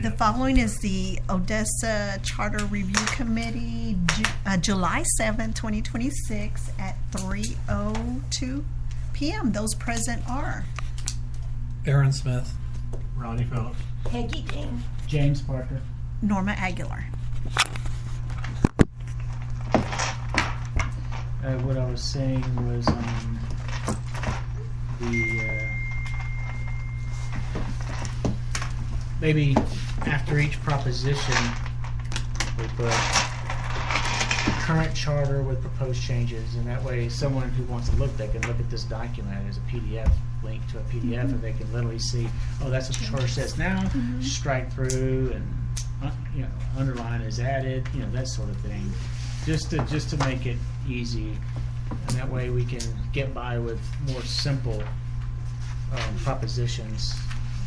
The following is the Odessa Charter Review Committee, July 7, 2026 at 3:02 p.m. Those present are Aaron Smith. Ronnie Phillips. Peggy Dean. James Parker. Norma Aguilar. What I was saying was maybe after each proposition we put current charter with proposed changes, and that way someone who wants to look, they can look at this document as a PDF, link to a PDF, and they can literally see, oh, that's what the charter says now, strike through, and underline is added, that sort of thing, just to make it easy, and that way we can get by with more simple propositions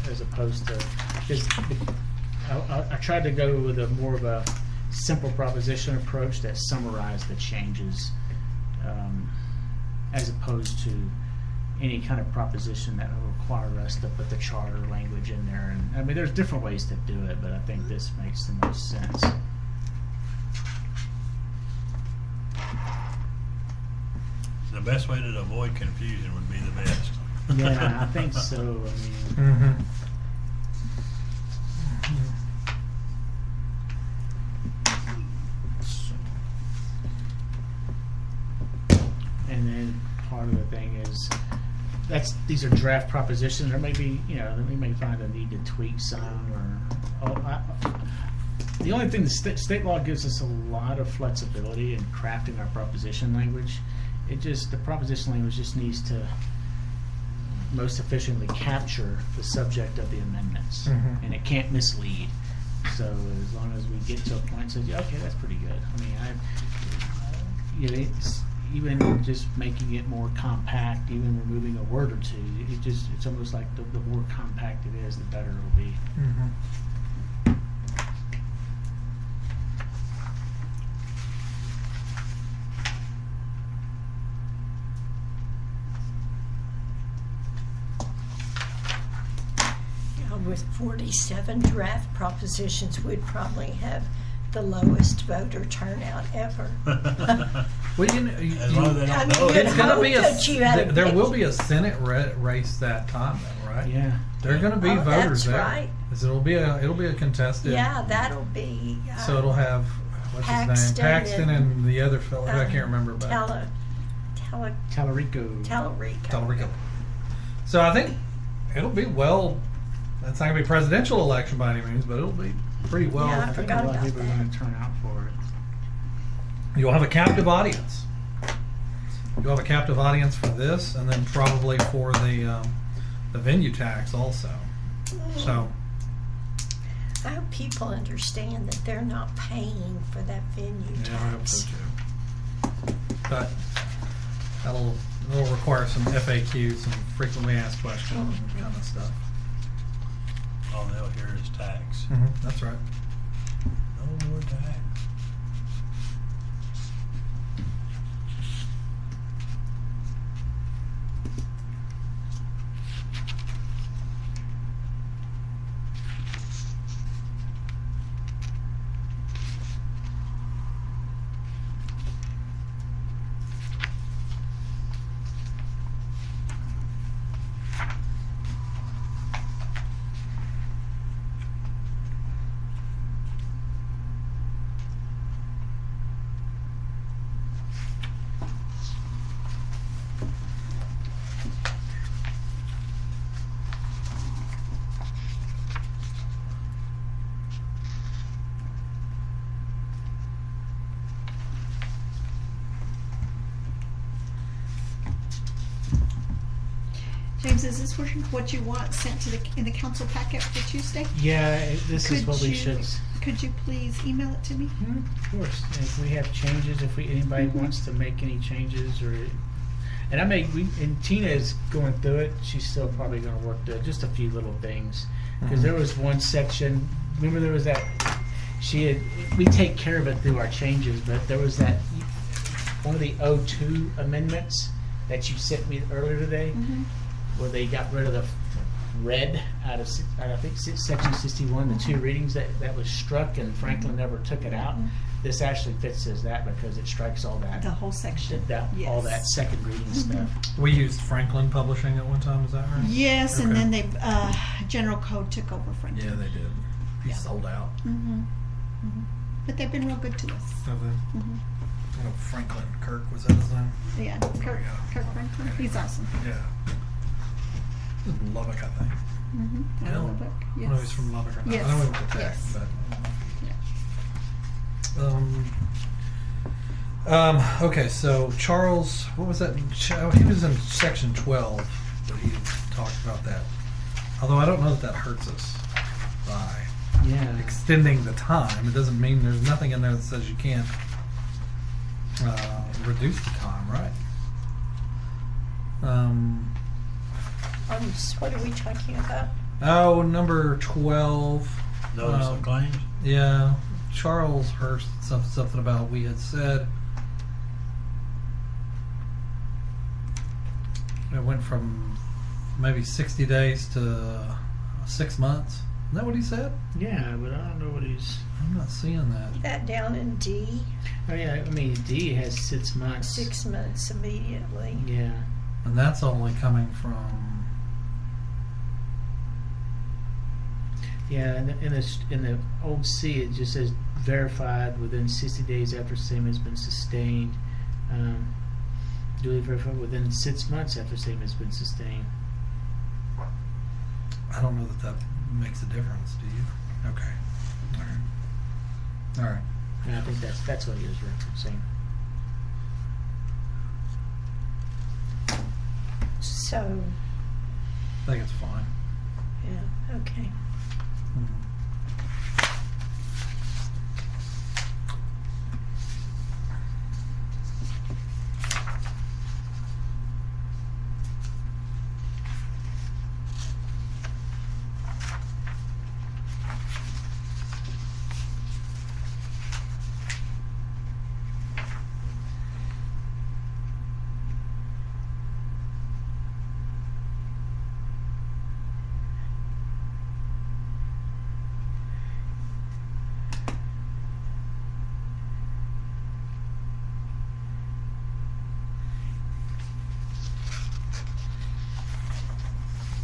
as opposed to just. I tried to go with a more of a simple proposition approach that summarized the changes, as opposed to any kind of proposition that will require us to put the charter language in there. And I mean, there's different ways to do it, but I think this makes the most sense. The best way to avoid confusion would be the best. Yeah, I think so. I mean, Mm-hmm. and then part of the thing is these are draft propositions. There may be, we may find a need to tweak some, the only thing, the state law gives us a lot of flexibility in crafting our proposition language. The proposition language just needs to most efficiently capture the subject of the amendments, and it can't mislead. So as long as we get to a point and say, yeah, okay, that's pretty good. I mean, it's even just making it more compact, even removing a word or two. It's almost like the more compact it is, the better it'll be. With 47 draft propositions, we'd probably have the lowest voter turnout ever. Well, As long as they don't know it's it. going to be That you had a there big- will be a Senate race that time, though, right? Yeah. There are going to be Oh, voters that's there. right. It'll be a contested. Yeah, that'll be. So it'll have what's his name, Paxton Paxton, and the other fellow. I can't remember, but Tallarico. Tallarico. So I think it'll be It's not going to be a presidential election by any means, but it'll be pretty well. Yeah, I I think a forgot lot of about people are that. going to turn out for it. You'll have a captive audience. You'll have a captive audience for this, and then probably for the venue tax also. So I hope people understand that they're not paying for that venue yeah, I hope tax. so too. But it'll require some FAQs, some frequently asked questions, and kind of stuff. All they'll hear is tax. That's right. No more tax. James, is this what you want sent in the council packet for Tuesday? Yeah, this is Could what we you- should. Could you please email it to me? Of course, if we have changes, if anybody wants to make any changes, and Tina is going through it. She's still probably going to work through it, just a few little things, because there was one section. Remember, there was that we take care of it through our changes, but there was that one of the O2 amendments that you sent me earlier today, where they got rid of read out of I think section 61, the two readings that was struck, and Franklin never took it out. This actually fits as that because it strikes all that, The whole section. all that Yes. second reading stuff. We used Franklin Publishing at one time, is that right? Yes, and Okay. then they, General Code took over Franklin. Yeah, they did. He Yeah. sold out. But they've been real good to us. Have they? Oh, Franklin Kirk, was that his name? Yeah, Kirk Franklin, he's awesome. Yeah. Lubbock, I think. Out of No. Lubbock, I yes. know he's from Lubbock. Or not. Yes, I know he went to Tech, yes. but. Yeah. Okay, so Charles, what was that? He was in section 12 that he talked about that. Although I don't know that hurts us by Yeah. extending the time. It doesn't mean there's nothing in there that says you can't reduce the time, right? What are we talking about? Oh, number 12. Notice of claims? Yeah, Charles Hurst, something about we had said. It went from maybe 60 days to 6 months. Isn't that what he said? Yeah, but I don't know what he's. I'm not seeing that. That down in D, Oh yeah, I mean D has 6 months. 6 months immediately. Yeah. And that's only coming from. Yeah, in the old C, it just says verified within 60 days after same has been sustained. Duly verified within 6 months after same has been sustained. I don't know that makes a difference, do you? Okay. All right. And I think that's what he was referencing. So, I think it's fine. yeah, okay.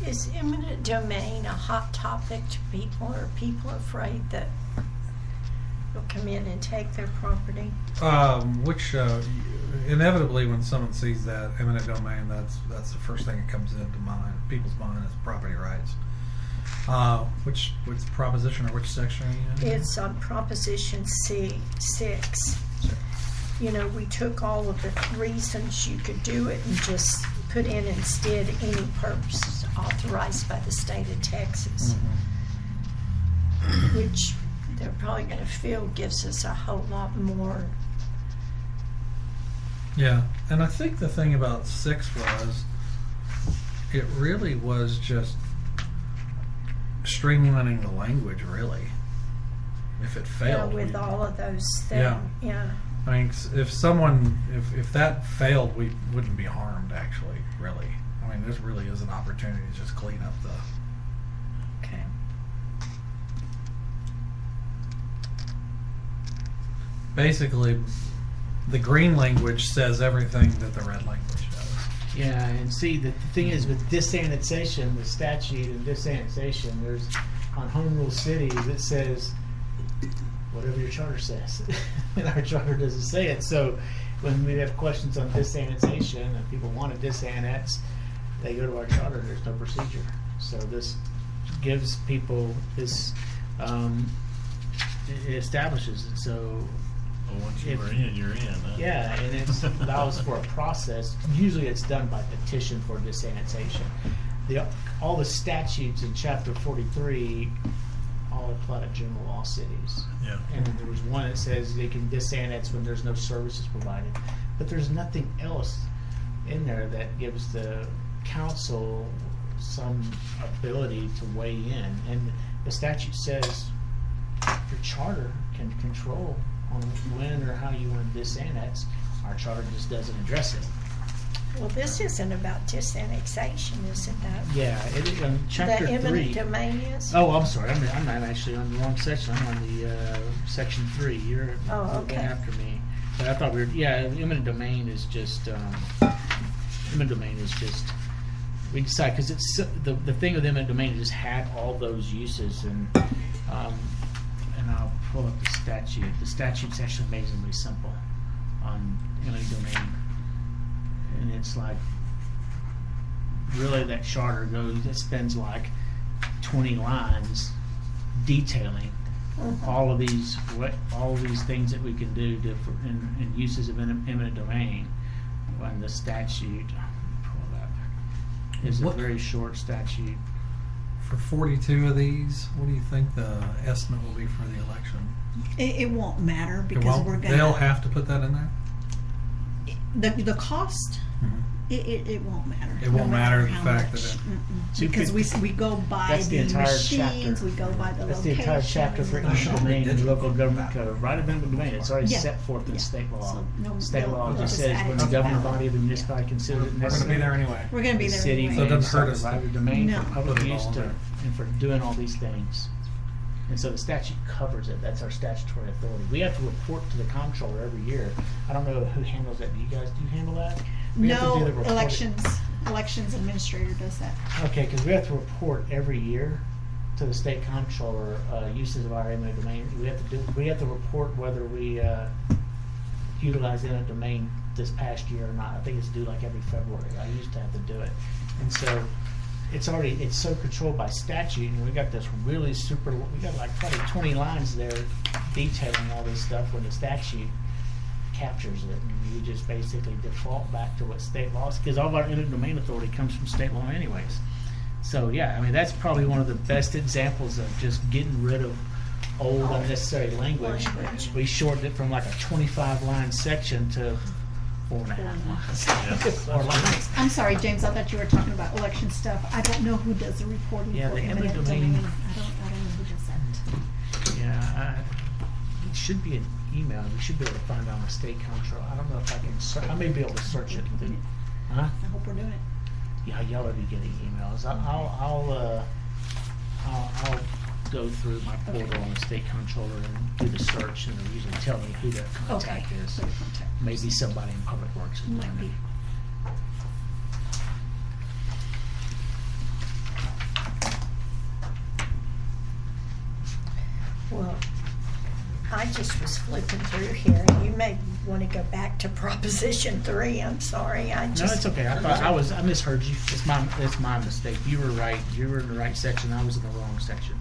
Is eminent domain a hot topic to people, or are people afraid that you'll come in and take their property? Which inevitably, when someone sees that eminent domain, that's the first thing that comes into mind. People's mind is property rights. Which proposition or which section are you in? It's on Proposition C6. You know, we took all of the reasons you could do it and just put in instead any purpose authorized by the state of Texas, which they're probably going to feel gives us a whole lot more. Yeah, and I think the thing about 6 was it really was just streamlining the language, really. If it failed, With all of those Yeah. things. Yeah. I mean, if that failed, we wouldn't be harmed. Actually, really. I mean, this really is an opportunity to just clean up the. Okay. Basically, the green language says everything that the red language does. Yeah, and see, the thing is with disannexation, the statute and disannexation, there's on home rule cities, it says whatever your charter says. And our charter doesn't say it. So when we have questions on disannexation and people want to disannex, they go to our charter, there's no procedure. So this gives people this, it establishes it. So Well, once you were in, you're in. Huh? yeah, and it allows for a process. Usually it's done by petition for disannexation. All the statutes in Chapter 43 all apply to general law cities. Yeah. And then there was one that says they can disannex when there's no services provided. But there's nothing else in there that gives the council some ability to weigh in. And the statute says your charter can control on when or how you want to disannex. Our charter just doesn't address it. Well, this isn't about just annexation, is it that? Yeah, chapter The eminent 3. domain is? Oh, I'm sorry. I'm not actually on the wrong section. I'm on the section 3. You're Oh, looking okay. after me. But I thought we were. Yeah, eminent domain is just. Eminent domain is just. We decide because it's the thing with eminent domain is just had all those uses and I'll pull up the statute. The statute's actually amazingly simple on eminent domain, and it's like really that charter goes. It spends like 20 lines detailing all of these things that we can do in uses of eminent domain. And the statute, pull it up, is a What- very short statute. For 42 of these, what do you think the estimate will be for the election? It won't matter It because won't- we're They'll gonna, have to put that in there? the cost, it won't matter. It won't matter the how fact much. that it- So you Because could- we go by That's the the entire machines, chapter. we go by the That's the location. entire chapter for I eminent showed domain the in the digital local government map. code. Right of eminent domain, it's already Yeah. set forth in Yeah. state law. So, no, State law they'll just just says add when it the to governing that. body of the municipality considers it We're going to necessary. be there anyway. We're gonna be The there city anyway. So it may doesn't hurt us decide to- right of domain No. for public Put it use all to, there. and for doing all these things. And so the statute covers it. That's our statutory authority. We have to report to the comptroller every year. I don't know who handles that. Do you guys handle that? We have to do the No, reporting. elections administrator does that. Okay, because we have to report every year to the state comptroller uses of our eminent domain. We have to report whether we utilize eminent domain this past year or not. I think it's due like every February. I used to have to do it, and so it's so controlled by statute, and we got this really we got like probably 20 lines there detailing all this stuff when the statute captures it, and we just basically default back to what state law is, because all of our eminent domain authority comes from state law anyways. So yeah, I mean that's probably one of the best examples of just getting rid of old unnecessary language. We shortened it from like a 25-line section to 4.5 lines. 4 lines. I'm sorry, James, I thought you were talking about election stuff. I don't know who does the reporting Yeah, for the eminent eminent domain. domain- I don't know who does that. Yeah, it should be an email. We should be able to find it on the state control. I don't know if I can. I may be able to search it. Huh? I hope we're doing it. Yeah, y'all will be getting emails. I'll go through my portal on the state controller and do the search, and it'll usually tell me who that contact Okay. is. Good contact. Maybe somebody in Public Works is doing Might be. it. Well, I just was flipping through here, and you may want to go back to Proposition 3. I'm sorry, No, it's okay. I misheard you. It's my mistake. You were right. You were in the right section. I was in the wrong section.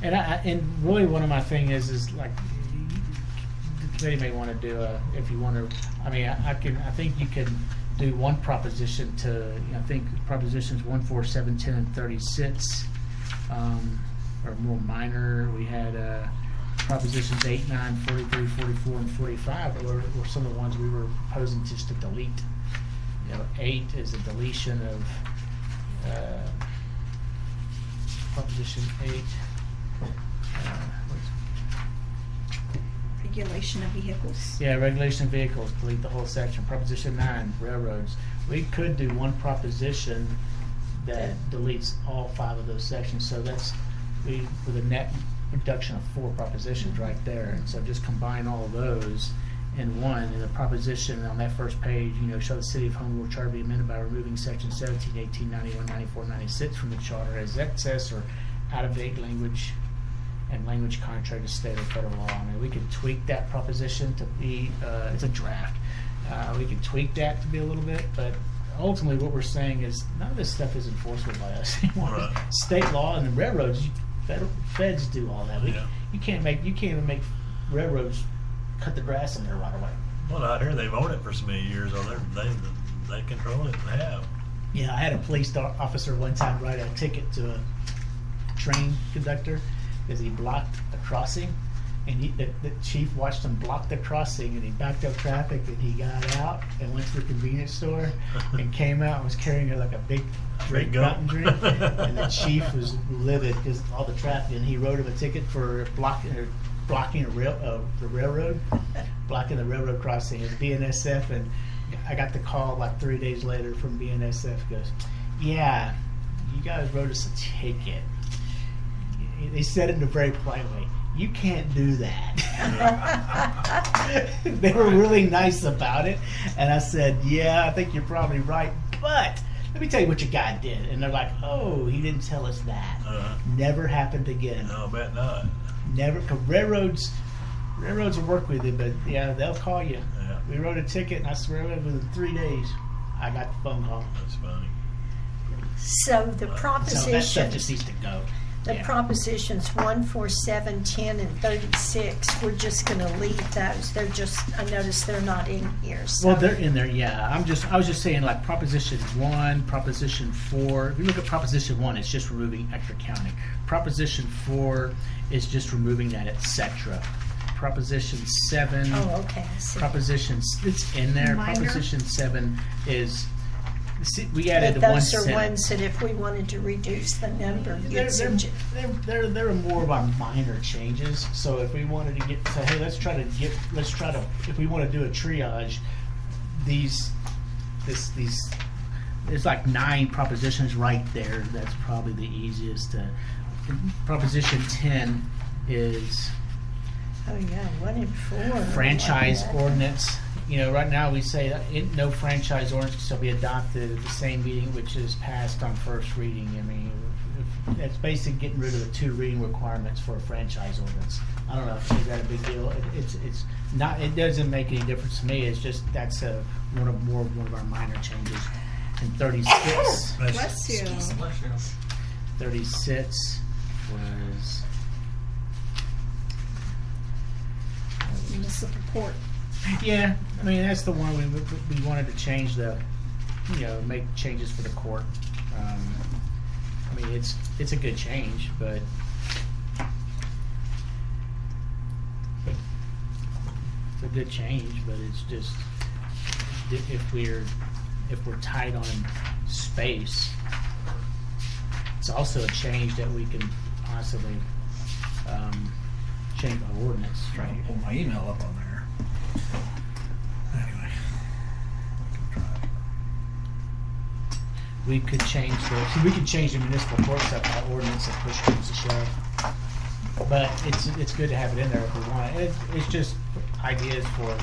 And really one of my thing is like the committee may want to do if you want to. I mean, I think you can do one proposition to. I think propositions 1, 4, 7, 10, and 36 are more minor. We had propositions 8, 9, 43, 44, and 45 were some of the ones we were proposing just to delete. 8 is a deletion of proposition 8. Regulation of vehicles. Yeah, regulation of vehicles, delete the whole section. Proposition 9, railroads. We could do one proposition that deletes all 5 of those sections. So that's with a net reduction of 4 propositions right there. And so just combine all of those in one. And the proposition on that first page, show the city of Homewood charter be amended by removing section 17, 18, 91, 94, 96 from the charter as excess or out-of-date language and language contrary to state or federal law. I mean, we could tweak that proposition to be, it's a draft. We can tweak that to be a little bit, but ultimately what we're saying is none of this stuff is enforceable by us anymore. Right. State law and the railroads, feds do all that. Yeah. You can't even make railroads cut the grass in there right away. Well, out here they've owned it for so many years, or they control it and have. Yeah, I had a police officer one time write a ticket to a train conductor because he blocked a crossing, and the chief watched him block the crossing, and he backed up traffic, and he got out and went to the convenience store and came out and was carrying like a big Big mountain gulp. drink, and the chief was livid because all the traffic, and he wrote him a ticket for blocking the railroad. blocking the railroad crossing at BNSF, and I got the call like 3 days later from BNSF. Goes, yeah, you guys wrote us a ticket. They said it in a very polite way. You can't do that. They were really nice about it, and I said, yeah, I think you're probably right, but let me tell you what your guy did. And they're like, oh, he didn't tell us that. Never happened again. No, I bet not. Never, because railroads will work with you, but yeah, they'll call you. Yeah. We wrote a ticket, and I swear within 3 days, I got the phone call. That's funny. So the So that stuff propositions, just needs to go. the Yeah. propositions 1, 4, 7, 10, and 36, we're just going to leave those. They're just, I noticed they're not in here. So. Well, they're in there, yeah. I was just saying, like Proposition 1, Proposition 4. If you look at Proposition 1, it's just removing extra counting. Proposition 4 is just removing that etc. Proposition 7. Oh, okay. I see. Proposition, it's in there. Minor. Proposition 7 is, see, we added But one those are sentence. ones that if we wanted to reduce the number, They're, you'd they're, suggest. they're more of our minor changes. So if we wanted to get to, hey, let's try to, if we want to do a triage, these, there's like 9 propositions right there. That's probably the easiest to. Proposition 10 is Oh, yeah, 1 and 4. franchise I like that. ordinance. You know, right now we say that no franchise ordinance shall be adopted at the same meeting which is passed on first reading. I mean, it's basically getting rid of the 2 reading requirements for a franchise ordinance. I don't know, is that a big deal? It's not. It doesn't make any difference to me. It's just that's one of our minor changes. And 36. Bless you. 36 was. Municipal court. Yeah, I mean that's the one we wanted to change make changes for the court. I mean it's a good change, but it's a good change, but it's just if we're tight on space, it's also a change that we can possibly change our ordinance, Trying right? to pull my email up on there. Anyway, we can try. We could change we could change the municipal court stuff by ordinance if push comes to shove. But it's good to have it in there if we want it. It's just ideas for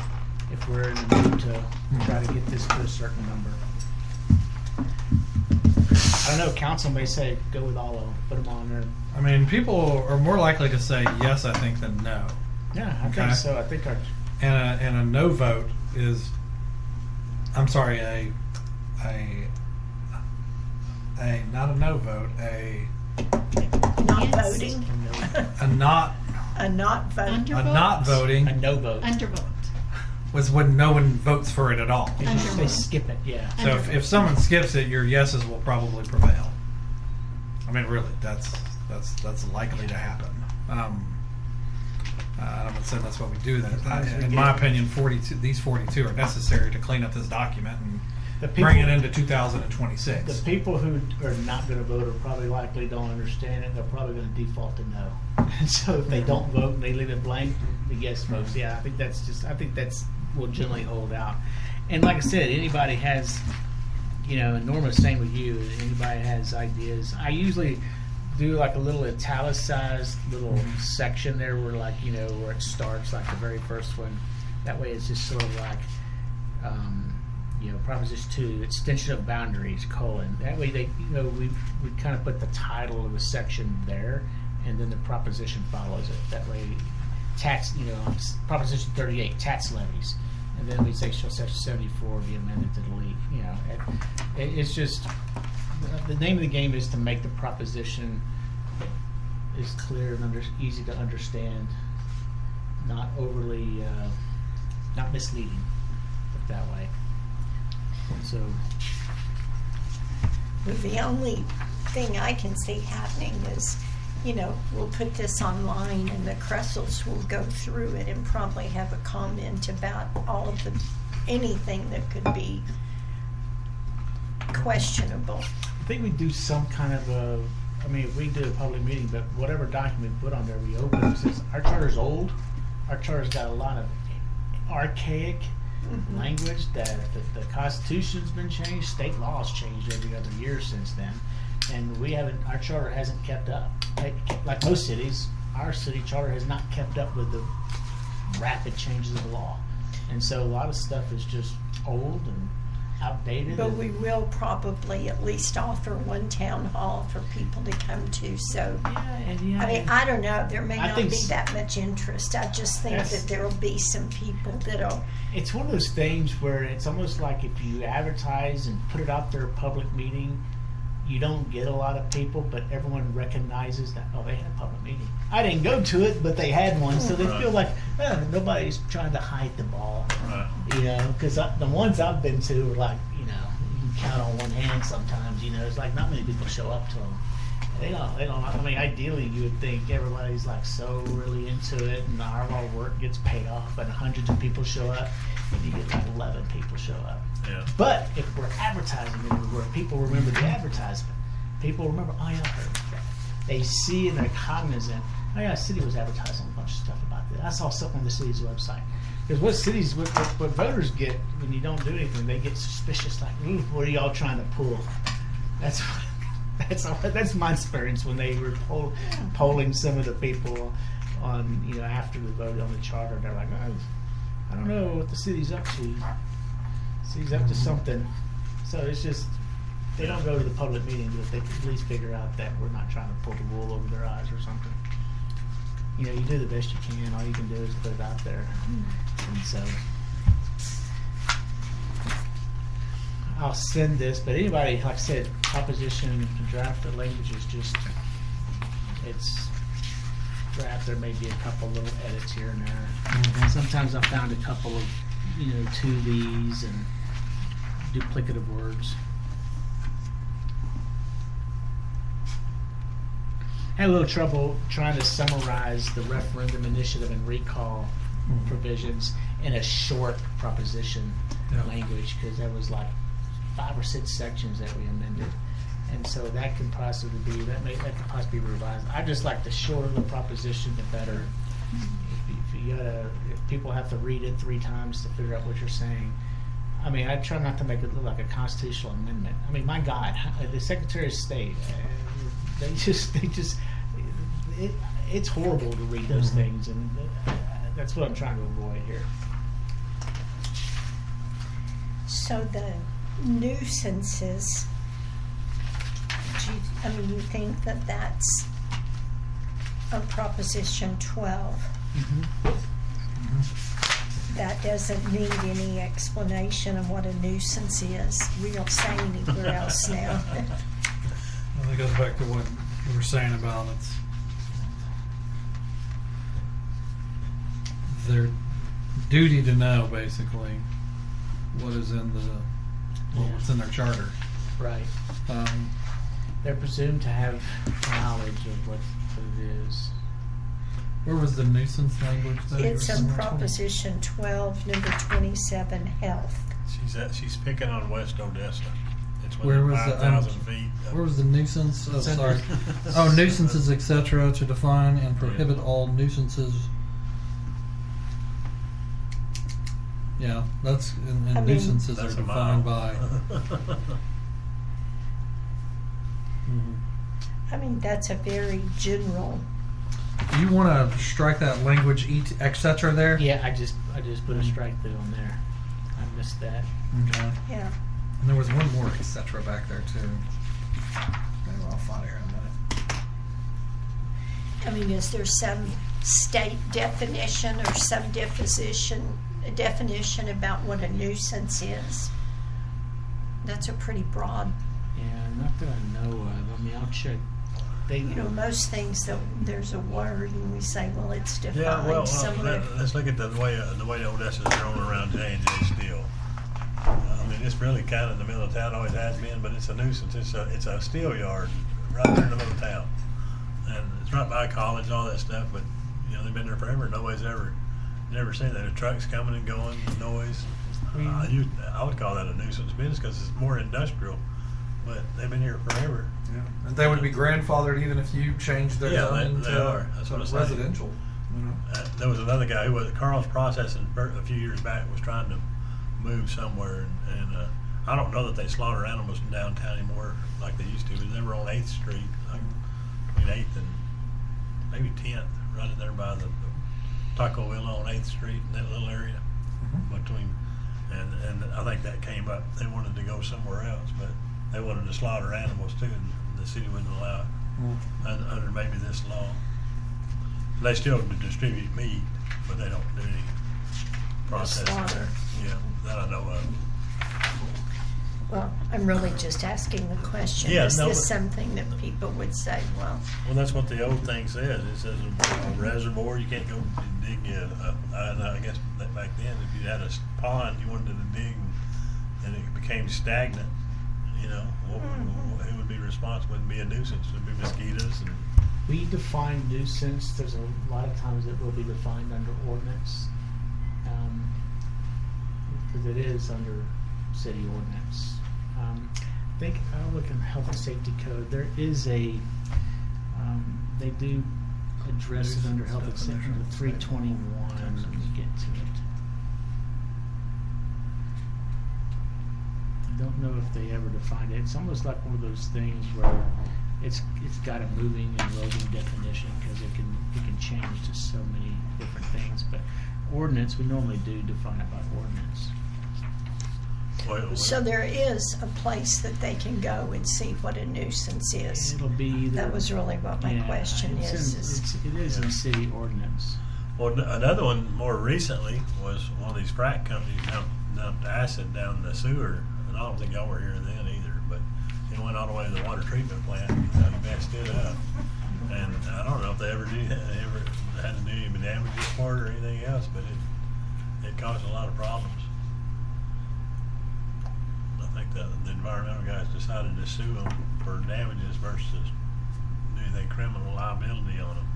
if we're in the mood to try to get this to a certain number. I don't know, council may say go with all of them, put them on there. I mean, people are more likely to say yes, I think, than no. Yeah, I Okay. think so. I think our And a no vote is, I'm sorry, not a no vote, Not voting, a not a not vote. a not voting a no vote. Undervote. was when no one votes for it at all. They just they Undervote. skip it, yeah. So if someone skips it, your yeses will probably prevail. I mean, really, that's likely to happen. I'm not saying that's what we do. In my opinion, 42. These 42 are necessary to clean up this document and The bring it into 2026. The people who are not going to vote are probably likely don't understand it. They're probably going to default to no. And so if they don't vote and they leave it blank, the yes votes. Yeah, I think that's will generally hold out. And like I said, anybody has, and Norma's same with you. Anybody has ideas. I usually do like a little italicized little section there where where it starts, like the very first one. That way it's just sort of like, Proposition 2, extension of boundaries, : That way we kind of put the title of the section there, and then the proposition follows it. That way, Proposition 38, tax levies, and then we say shall section 74 be amended to delete. It's just the name of the game is to make the proposition is clear and easy to understand, not overly not misleading, put it that way. So The only thing I can see happening is, we'll put this online and the Cressels will go through it and probably have a comment about all of anything that could be questionable. I think we do some kind of if we do a public meeting, but whatever document we put on there, we open it. Since our charter's old, our charter's got a lot of archaic language that the Constitution's been changed, state laws changed every other year since then, and our charter hasn't kept up. Like most cities, our city charter has not kept up with the rapid changes of the law, and so a lot of stuff is just old and outdated. But and- we will probably at least offer one town hall for people to come to, so. I mean, I don't know, there may I not think be s- that much interest. I just think That's- that there'll be some people that'll, It's one of those things where it's almost like if you advertise and put it out there, public meeting, you don't get a lot of people, but everyone recognizes that, oh, they had a public meeting. I didn't go to it, but they had one, so they Right. feel like nobody's trying to hide the ball. Right. You know, because the ones I've been to are like, you can count on one hand sometimes, it's like not many people show up to them. They don't, I mean, ideally you would think everybody's like so really into it and our work gets paid off and hundreds of people show up and you get like 11 people show up. Yeah. But if we're advertising everywhere, people remember the advertisement. People remember, oh yeah, I heard that. They see and they're cognizant, oh yeah, the city was advertising a bunch of stuff about this. I saw stuff on the city's website. Because what voters get when you don't do anything, they get suspicious, like, what are y'all trying to pull? That's my experience when they were polling some of the people on, after the vote on the charter. They're like, I don't know what the city's up to. The city's up to something. So it's just, they don't go to the public meetings, but they can at least figure out that we're not trying to pull the wool over their eyes or something. You do the best you can. All you can do is put it out there. And so I'll send this, but anybody, like I said, proposition, draft the language is just, it's draft. There may be a couple little edits here and there. Sometimes I found a couple of, to these and duplicative words. Had a little trouble trying to summarize the referendum initiative and recall provisions in a short proposition language, because there was like 5 or 6 sections that we amended, and so that can possibly be that could possibly be revised. I just like the shorter the proposition, the better. If people have to read it 3 times to figure out what you're saying. I mean, I try not to make it look like a constitutional amendment. I mean, my God, the Secretary of State, it's horrible to read those things, and that's what I'm trying to avoid here. so the nuisances, you think that that's a Proposition 12? That doesn't need any explanation of what a nuisance is. We don't say anywhere else now. Well, it goes back to what you were saying about it's their duty to know basically what is in what's in their charter. Right. Um, They're presumed to have knowledge of what it is. where was the nuisance language? That you It's were in saying? Proposition 12, number 27, health. She's picking on West Odessa. It's Where within was the, 5,000 feet. Where was the nuisance? Oh, It's under- sorry. Oh, nuisances, etc., to define and prohibit all nuisances. Yeah, that's and I mean- nuisances That's are a defined mile. by. I mean, that's a very general. Do you want to strike that language, etc. there? Yeah, I just put a strike through on there. I missed that. Okay. Yeah. And there was one more etc. back there too. Maybe I'll find it here in a minute. I mean, is there some state definition or some definition about what a nuisance is? That's a pretty broad. Yeah, not that I know of. I mean, I'll check. They, Most things that there's a word and we say, well, it's defined. Yeah, well, somewhere. let's look at the way Odessa's thrown around J&J Steel. I mean, it's really kind of in the middle of town, always has been, but it's a nuisance. It's a steel yard right there in the middle of town, and it's right by a college, all that stuff. But they've been there forever. Nobody's never seen that. The trucks coming and going, noise. I would call that a nuisance business because it's more industrial, but they've been here forever. Yeah, and they would be grandfathered even if you changed their Yeah, zoning they to are. That's what I'm saying. residential. There was another guy who was Carl's Processing a few years back was trying to move somewhere, and I don't know that they slaughter animals in downtown anymore like they used to, but they were on 8th Street, like between 8th and maybe 10th, running there by the Taco Villa on 8th Street in that little area between, and I think that came up. They wanted to go somewhere else, but they wanted to slaughter animals too, and the city wouldn't allow it under maybe this law. They still distribute meat, but they don't do any processing. Slaughter. Yeah, that I know of. Well, I'm really just asking the question. Yeah, Is no, this but- something that people would say, well, Well, that's what the old thing says. It says a reservoir, you can't go dig I guess that back then, if you had a pond you wanted to dig and it became stagnant, you know, who would be responsible? It'd be a nuisance. It'd be mosquitoes and. We define nuisance, there's a lot of times it will be defined under ordinance. Because it is under city ordinance. I think I'll look in the health and safety code, there is a, they do address it under health and safety, under 321, let me get to it. I don't know if they ever defined it, it's almost like one of those things where it's got a moving and roving definition because it can change to so many different things. But ordinance, we normally do define it by ordinance. so there is a place that they can go and see what a nuisance is. It'll be either, That was really what my question it's is. it is in city ordinance. Well, another one more recently was one of these frac companies dumped acid down the sewer, and I don't think y'all were here then either, but it went all the way to the water treatment plant. He messed it up, and I don't know if they ever had to do any damages for it or anything else, but it caused a lot of problems. I think the environmental guys decided to sue them for damages versus do anything criminal liability on them.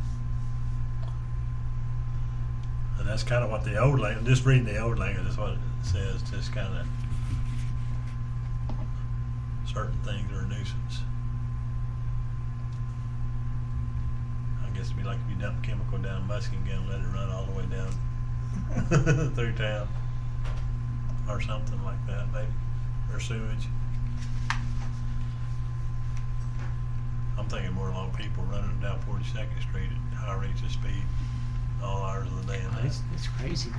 And that's kind of what the old language, just reading the old language, that's what it says, just kind of certain things are a nuisance. I guess it'd be like if you dump chemical down Muskingum, let it run all the way down through town. Or something like that, maybe. Or sewage. I'm thinking more along people running down 42nd Street at high rates of speed all hours of the day and night. It's crazy.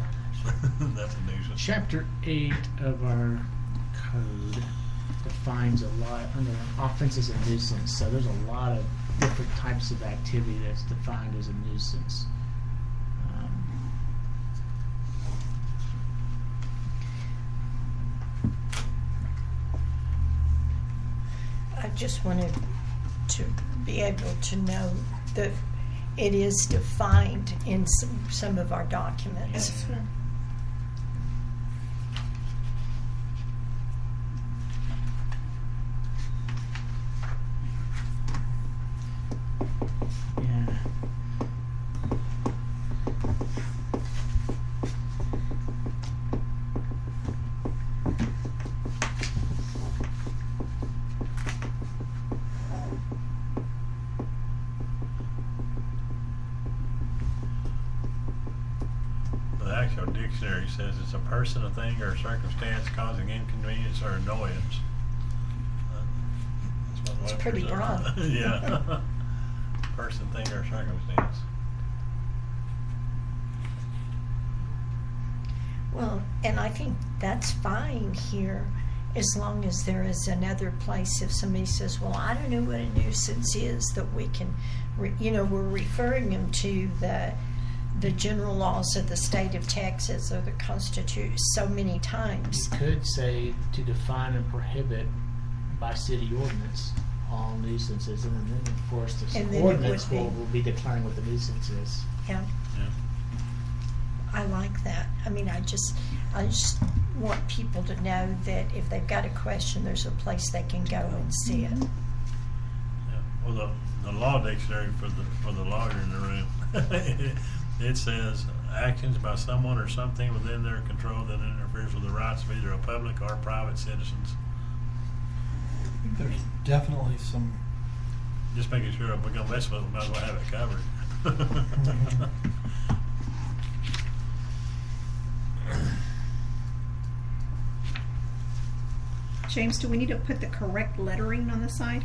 That's a nuisance. Chapter 8 of our code defines a lot under offenses and nuisance. So there's a lot of different types of activity that's defined as a nuisance. I just wanted to be able to know that it is defined in some of our documents. Yeah. The actual dictionary says it's a person, a thing, or a circumstance causing inconvenience or annoyance. That's what It's Webster pretty says. broad. Yeah. Person, thing, or circumstance. Well, and I think that's fine here, as long as there is another place. If somebody says, well, I don't know what a nuisance is, that we can, we're referring them to the general laws of the state of Texas or the Constitution so many times. You could say to define and prohibit by city ordinance all nuisances, and then of course the And then it ordinance would be- will be declaring what the nuisance is. Yeah, Yeah. I like that. I mean, I just want people to know that if they've got a question, there's a place they can go and see it. Yeah. Well, the law dictionary for the lawyer in the room, it says actions by someone or something within their control that interferes with the rights of either a public or private citizens. I think there's definitely some Just making sure if we're gonna mess with it, we might as well have it covered. James, do we need to put the correct lettering on the side?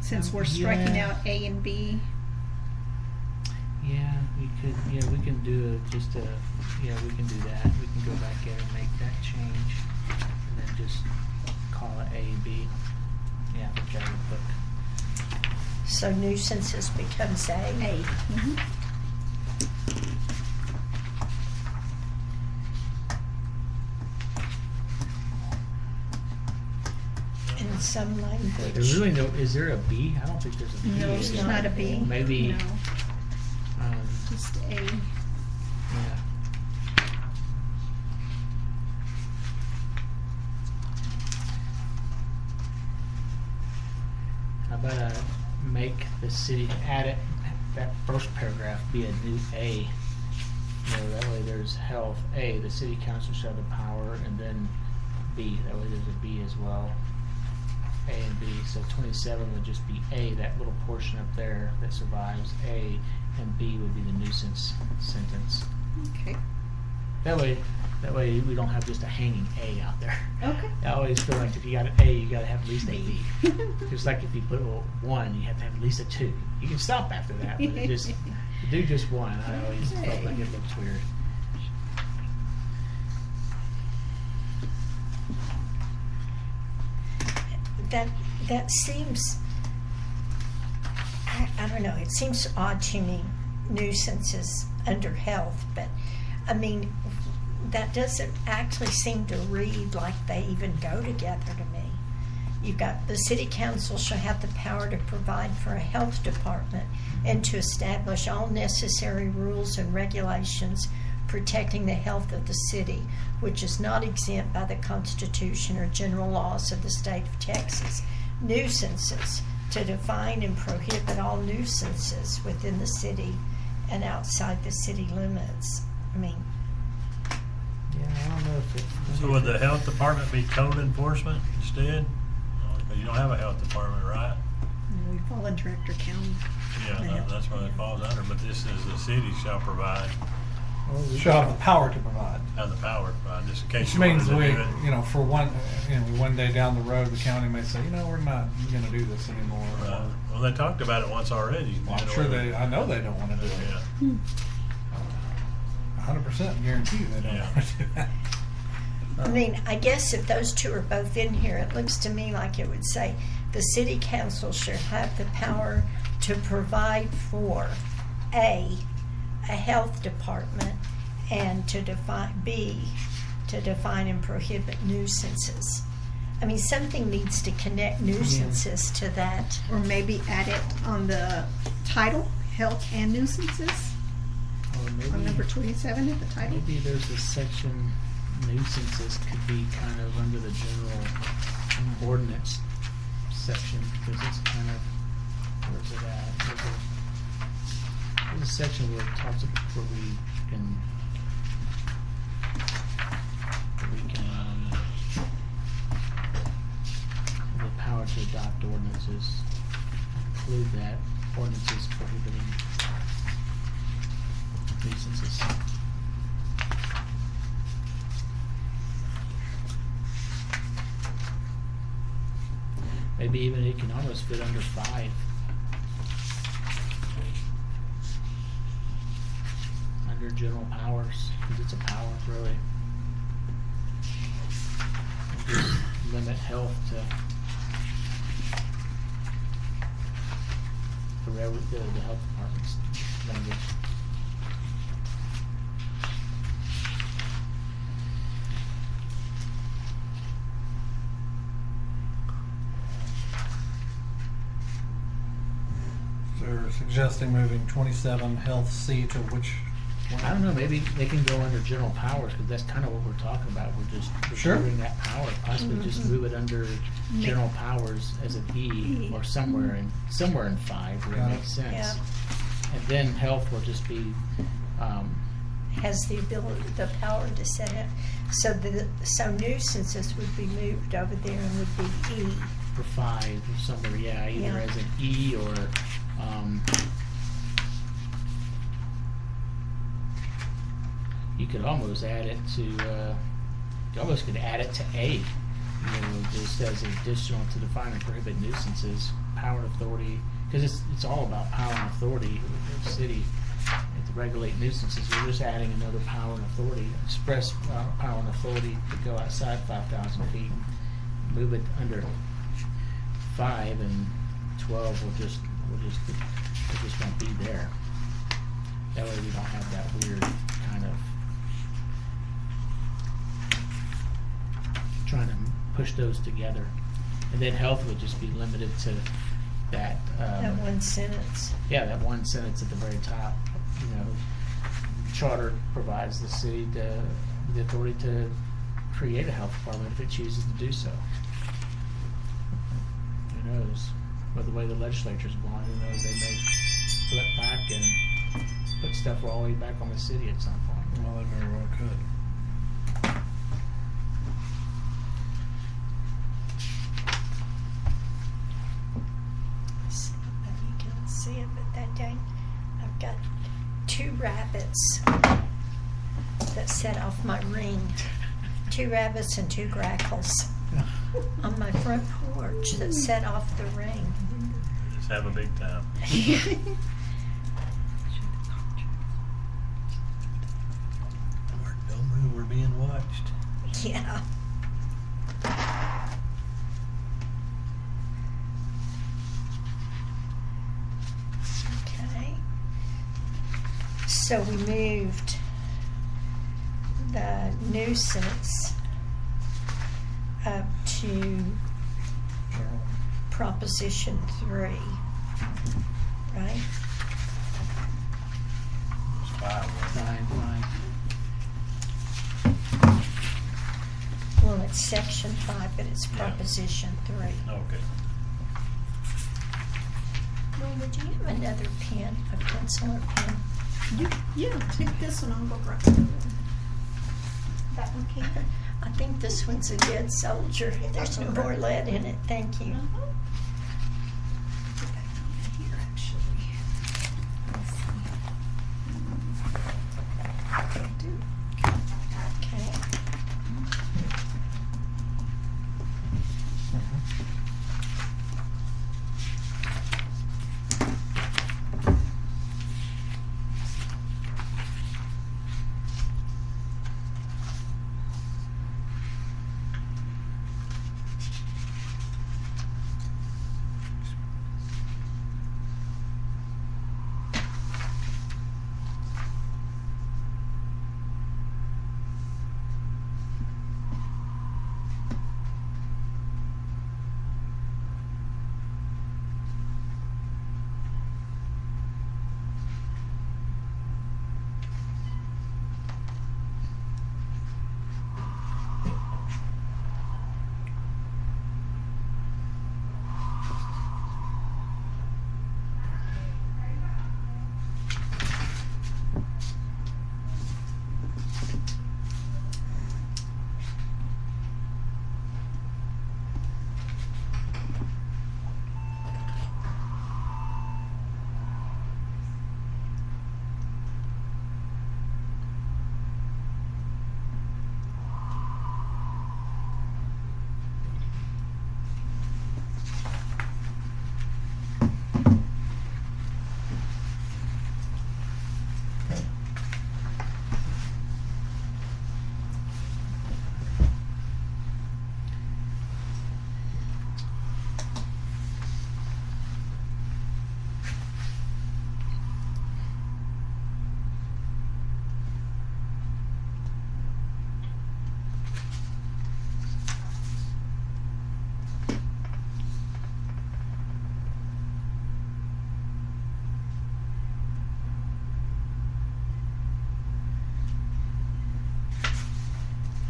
Since we're striking Yeah. out A and B. Yeah, we could, yeah, we can do just a, yeah, we can do that. We can go back in and make that change and then just call it A and B. Yeah, I think that would look. So nuisances becomes A. A. Mhm. In some language. There's really no, is there a B? I don't think there's a B. No, is there's there? not a B. Maybe, No, um, just A. yeah. How about make the city, add it, that first paragraph be a new A. You know, that way there's health, A, the city council shall have the power, and then B, that way there's a B as well. A and B, so 27 would just be A, that little portion up there that survives, A, and B would be the nuisance sentence. Okay. That way we don't have just a hanging A out there. Okay. I always feel like if you got an A, you gotta have at least a B. Just like if you put a 1, you have to have at least a 2. You can stop after that, but it just, to do just 1, I always felt like it looks weird. That seems, I don't know, it seems odd to me, nuisances under health, but, I mean, that doesn't actually seem to read like they even go together to me. You've got, the city council shall have the power to provide for a health department and to establish all necessary rules and regulations protecting the health of the city, which is not exempt by the Constitution or general laws of the state of Texas. Nuisances, to define and prohibit all nuisances within the city and outside the city limits. I mean, Yeah, I don't know if it. So would the health department be code enforcement instead? Because you don't have a health department, right? We fall under Director County. Yeah, Yeah. that's what it falls under, but this is the city shall provide, Well, we Shall have the power to provide. have the power to provide, just in case Which you wanted means to do we, it. you know, for one day down the road, the county may say, you know, we're not going to do this anymore. Right. Well, they talked about it once already. Well, I'm You know, sure they- I know they don't want to do it. Yeah. 100% guarantee you they don't Yeah. want to do that. I mean, I guess if those two are both in here, it looks to me like it would say, the city council shall have the power to provide for A, a health department, and to define, B, to define and prohibit nuisances. I mean, something needs to connect nuisances to that. Or maybe add it on the title, health and nuisances, Or on number maybe, 27 at the title. maybe there's a section, nuisances could be kind of under the general ordinance section, because it's kind of, where's it at? There's a section where it talks about where we can, have the power to adopt ordinances, include that, ordinances prohibiting nuisances. Maybe even it can almost fit under 5. Under general powers, because it's a power, really. And just limit health to the health department's language. So they're suggesting moving 27 health C to which one? I don't know, maybe they can go under general powers, because that's kind of what we're talking about. We're just Sure. removing that power, possibly just move it under general powers as an E, or somewhere in 5 where it Got it. makes sense. Yeah. And then health will just be, Has the ability, the power to set it. So nuisances would be moved over there and would be E. for 5 or somewhere, yeah, either Yeah. as an E or, could almost add it to, you almost could add it to A. You know, just as additional to define and prohibit nuisances, power and authority, because it's all about power and authority of the city to regulate nuisances. We're just adding another power and authority, express power and authority to go outside 5,000 feet, move it under 5 and 12 will just won't be there. That way we don't have that weird kind of trying to push those together. And then health would just be limited to that. That one sentence. Yeah, that one sentence at the very top. You know, charter provides the city the authority to create a health department if it chooses to do so. Who knows? With the way the legislature's gone, who knows? They may flip back and put stuff all the way back on the city at some point. Well, they very well could. See if you can see it, but that day I've got 2 rabbits that set off my ring. 2 rabbits and 2 grackles on my front porch that set off the ring. Just have a big time. Don't move, we're being watched. Yeah. Okay. So we moved the nuisance up to Proposition 3, right? It's 5. Fine. Well, it's Section 5, but it's Yeah. Proposition 3. Okay. Well, would you have another pen, a pencil or pen? Yeah, take this one, I'll go grab it. That one, Kate? I think this one's a good soldier. There's no more lead in it, thank you. Put that one here, actually. Let's see. I do. Okay.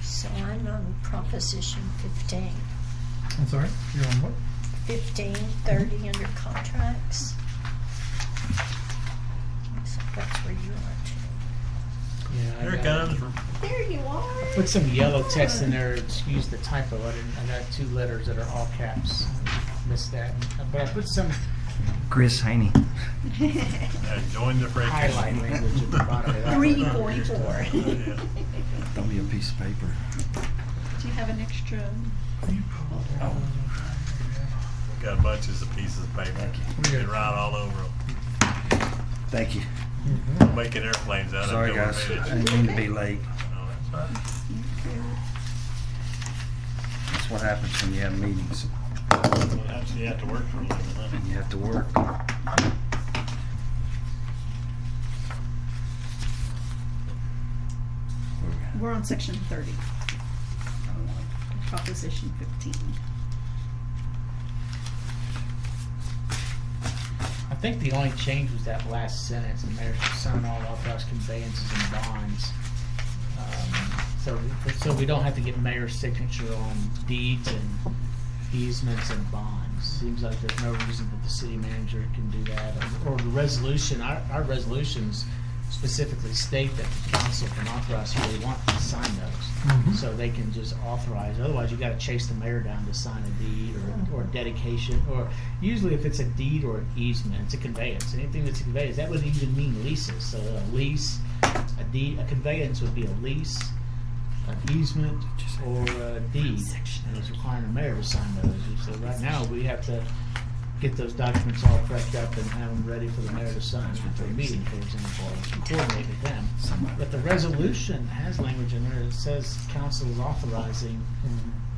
So I'm on Proposition 15. I'm sorry, you're on what? 15, 30 under contracts. So that's where you are too. Yeah, I Here it got comes. There you are. Put some yellow text in there. Excuse the typo. I got 2 letters that are all caps. Missed that. But I put some Chris Haney. Join the free. Highlight language at the bottom of that. 344. Yeah. Throw me a piece of paper. Do you have an extra? Got bunches of pieces of paper. Thank You can write all over them. Thank you. Making airplanes out Sorry, of guys. door I minutes. didn't mean to be late. No, that's right. That's what happens when you have meetings Well, actually, you have to work for a living, huh? and you have to work. We're on section 30, proposition 15. I think the only change was that last sentence, the mayor shall sign all authorized conveyances and bonds. So we don't have to get mayor's signature on deeds and easements and bonds. Seems like there's no reason that the city manager can do that. Or the resolution, our resolutions specifically state that the council can authorize who they want to sign those. So they can just authorize, otherwise you gotta chase the mayor down to sign a deed or dedication, or usually if it's a deed or an easement, it's a conveyance. Anything that's a conveyance, that would even mean leases. So a lease, a deed, a conveyance would be a lease, an easement, or a deed. And it's requiring the mayor to sign those. So right now, we have to get those documents all prepped up and have them ready for the mayor to sign for a meeting, for example, and coordinate with them. But the resolution has language in there that says council is authorizing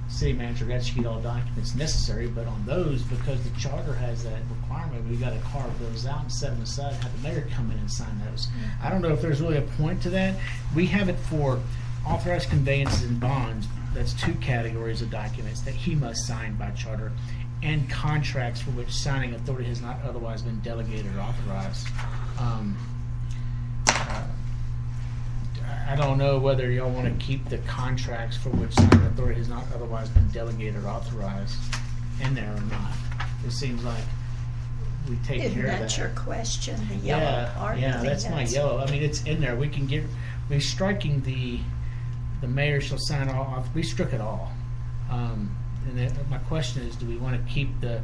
city manager to execute all documents necessary, but on those, because the charter has that requirement, we gotta carve those out and set them aside, have the mayor come in and sign those. I don't know if there's really a point to that. We have it for authorized conveyances and bonds. That's two categories of documents that he must sign by charter, and contracts for which signing authority has not otherwise been delegated or authorized. I don't know whether y'all want to keep the contracts for which signing authority has not otherwise been delegated or authorized in there or not. It seems like we take Isn't care of that. that your question, the yellow part? Yeah, I think that's my yellow. I mean, it's in there. We can get, we're striking the mayor shall sign all, we struck it all. And then my question is, do we want to keep the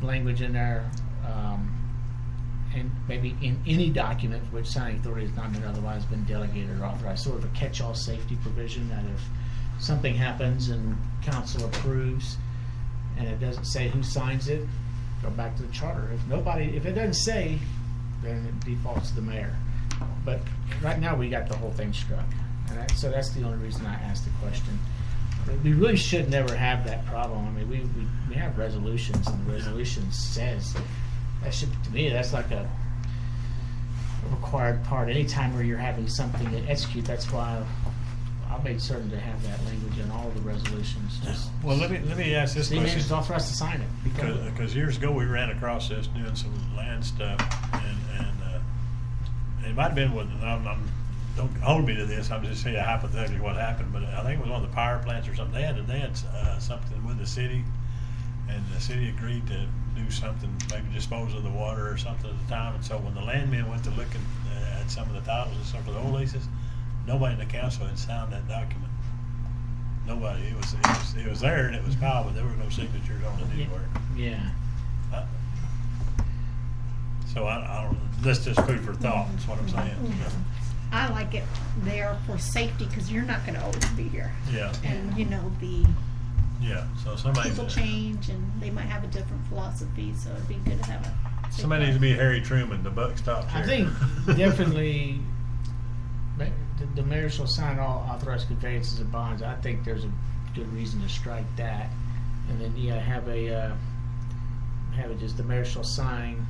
language in there, and maybe in any document for which signing authority has not been otherwise been delegated or authorized, sort of a catch-all safety provision that if something happens and council approves and it doesn't say who signs it, go back to the charter. If it doesn't say, then it defaults to the mayor. But right now, we got the whole thing struck. And so that's the only reason I asked the question. We really should never have that problem. I mean, we have resolutions, and the resolution says, that should, to me, that's like a required part. Anytime where you're having something to execute, that's why I made certain to have that language in all the resolutions. Just Well, let me ask this city manager's question. authorized to sign it. Because years ago, we ran across this doing some land stuff, and it might have been with, don't hold me to this, I'm just saying hypothetically what happened, but I think it was one of the power plants or something. They had something with the city, and the city agreed to do something, maybe dispose of the water or something at the time. And so when the landmen went to looking at some of the titles and some of the old leases, nobody in the council had signed that document. Nobody. It was there and it was filed, but there were no signatures on the deed work. Yeah. So I don't. That's just food for thought. That's what I'm saying. I like it there for safety because you're not going to always be here. Yeah. And, you know, Yeah. So somebody. people change and they might have a different philosophy, so it'd be good to have a. Somebody needs to be Harry Truman. The buck stops here. I think definitely the mayor shall sign all authorized conveyances and bonds. I think there's a good reason to strike that. And then, have it just the mayor shall sign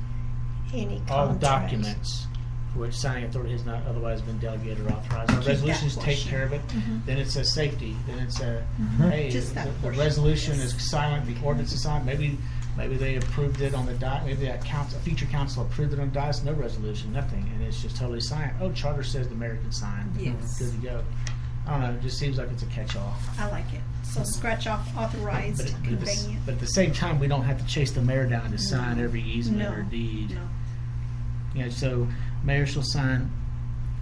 Any all contracts. documents for which signing authority has not otherwise been delegated or authorized. Our Keep that resolutions take portion. care of it. Then it says safety. Then it's hey, Just that the portion, resolution yes. is silent. The ordinance is silent. Maybe they approved it on the dot. Maybe a future council approved it on the dot. No resolution, nothing, and it's just totally silent. Oh, charter says the mayor can sign. Yes. Good to go. I don't know. It just seems like it's a catch-all. I like it. So scratch off authorized conveyance. But at the same time, we don't have to chase the mayor down to sign every easement or deed. No. So mayor shall sign,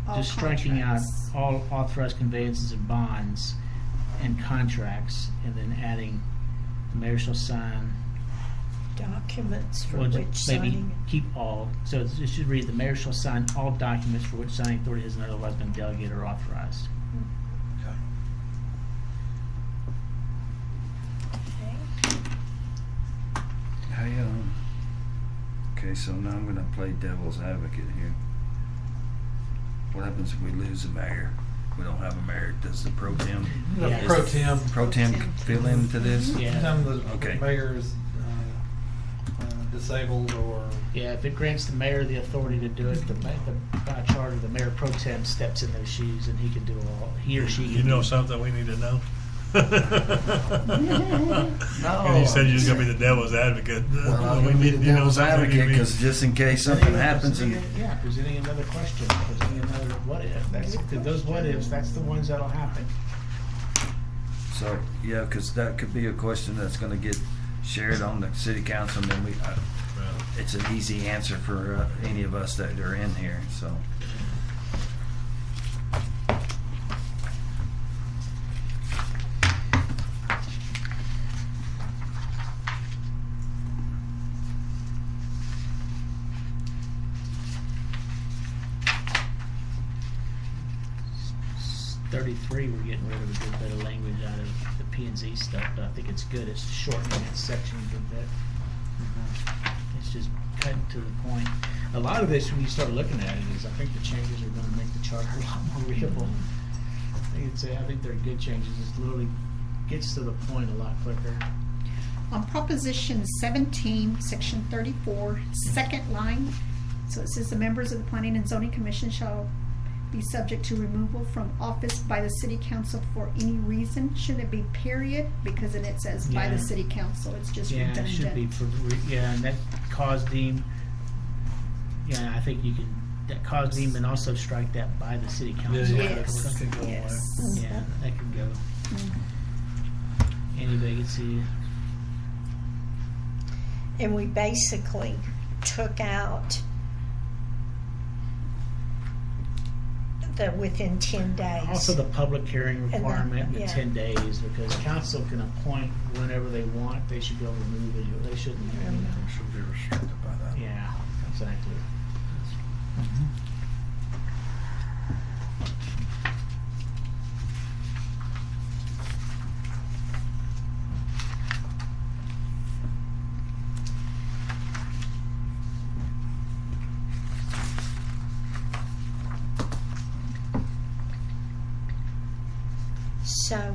All just striking out contracts. all authorized conveyances and bonds and contracts, and then adding the mayor shall sign Documents for Well, which just maybe signing. keep all, so it should read, the mayor shall sign all documents for which signing authority has not otherwise been delegated or authorized. Okay. Okay. Okay, so now I'm gonna play devil's advocate here. What happens if we lose a mayor? We don't have a mayor. Does the pro tem The Yeah. pro tem. fill into this? Yeah. Anytime the Okay. mayor is disabled or Yeah, if it grants the mayor the authority to do it, by charter, the mayor pro tem steps in those shoes and he can do he or she can. You know do- something we need to know? No. And you said you was gonna be the devil's advocate. Well, I'm gonna be the devil's advocate because just in case something happens and Yeah, presenting another question, presenting another what if, that's, 'cause those what ifs, that's the ones that'll happen. so, yeah, because that could be a question that's gonna get shared on the city council and then it's an easy answer for any of us that are in here, so. S- 33, we're getting rid of a good bit of language out of the P and Z stuff, but I think it's good, it's shortening that section a good bit. It's just cutting to the point. A lot of this, when you start looking at it, is I think the changes are gonna make the charter a lot more readable. I think they're good changes, it literally gets to the point a lot quicker. On Proposition 17, Section 34, second line, so it says the members of the Planning and Zoning Commission shall be subject to removal from office by the city council for any reason. Should it be period? Because then it says by the Yeah. city council, it's just Yeah, it should be redundant. for, yeah, and that cause deem, yeah, I think you can, that cause deem and also strike that by the city council. Yes, that could go away. yes. Yeah, that could go. Mhm. Any vacancy, And we basically took out the within 10 days. also the public hearing that- requirement, the yeah. 10 days, because council can appoint whenever they want, they should be able to remove it, they shouldn't, you know. should be restricted by that. Yeah, exactly. So,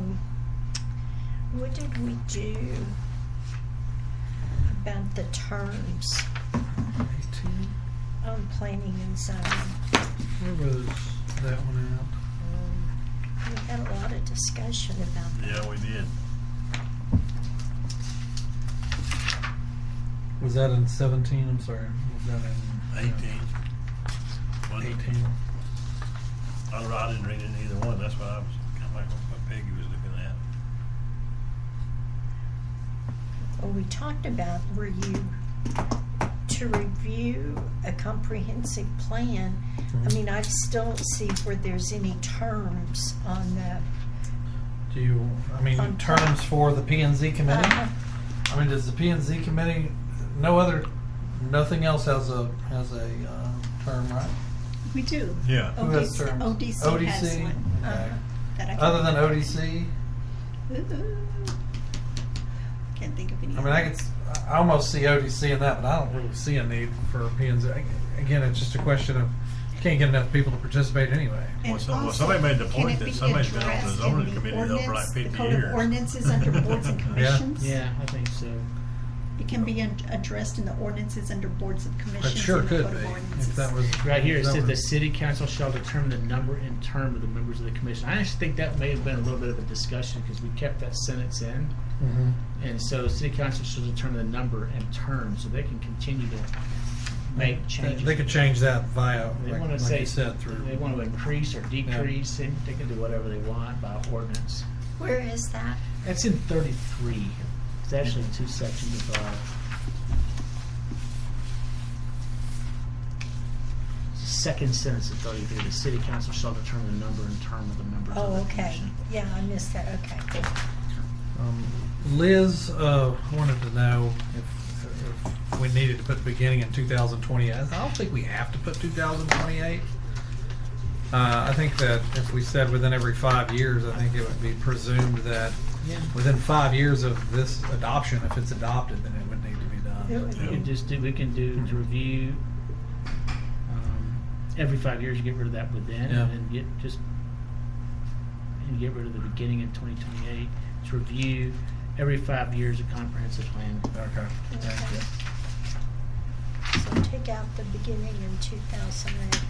what did we do about the terms 18. on planning and zoning? Where was that one We had a lot of discussion about that. Yeah, we did. at? Was that in 17? I'm sorry. Was that in 18. Wasn't it? 18. I didn't read it in either one. That's what I was kind of like what Peggy was looking at. Well, we talked about were you to review a comprehensive plan. I mean, I still don't see where there's any terms on the. Do you, I mean, On terms top. for the P and Z committee? Uh-huh. I mean, does the P and Z committee, nothing else has a term, right? We do. Yeah. Who has terms? ODC has ODC? one. Okay. That I can Other than think of. ODC? Ooh. Can't think of any. I mean, I almost see ODC in that, but I don't really see a need for P and Z. Again, it's just a question of, you can't get enough people to participate anyway. And Well, somebody also, made the can point it that be somebody's been on the addressed zoning in the committee though for like ordinance, 50 the code years. of ordinances under boards and commissions? Yeah, I think so. It can be addressed in the ordinances under boards and commissions. It sure in the could code of be, ordinances. if that was. Right here, it if that says the was- city council shall determine the number and term of the members of the commission. I actually think that may have been a little bit of a discussion because we kept that sentence in. Mhm. And so city council shall determine the number and term, so they can continue to make changes. They could change that via, They like want to like say, you said, through. they want to increase or decrease, and they can do whatever they want by ordinance. Where is that? That's in 33. It's actually 2 sections above. Second sentence of 33, the city council shall determine the number and term of the members of Oh, the okay. commission. Yeah, I missed that. Okay. Liz wanted to know if we needed to put beginning in 2028. I don't think we have to put 2028. I think that if we said within every 5 years, I think it would be presumed that Yeah. within 5 years of this adoption, if it's adopted, then it would need to be done. We can just do, we can do to review, every 5 years, you get rid of that within, Yeah. and then get rid of the beginning in 2028. Just review every 5 years a comprehensive plan. Okay. Okay. So take out the beginning in 2008.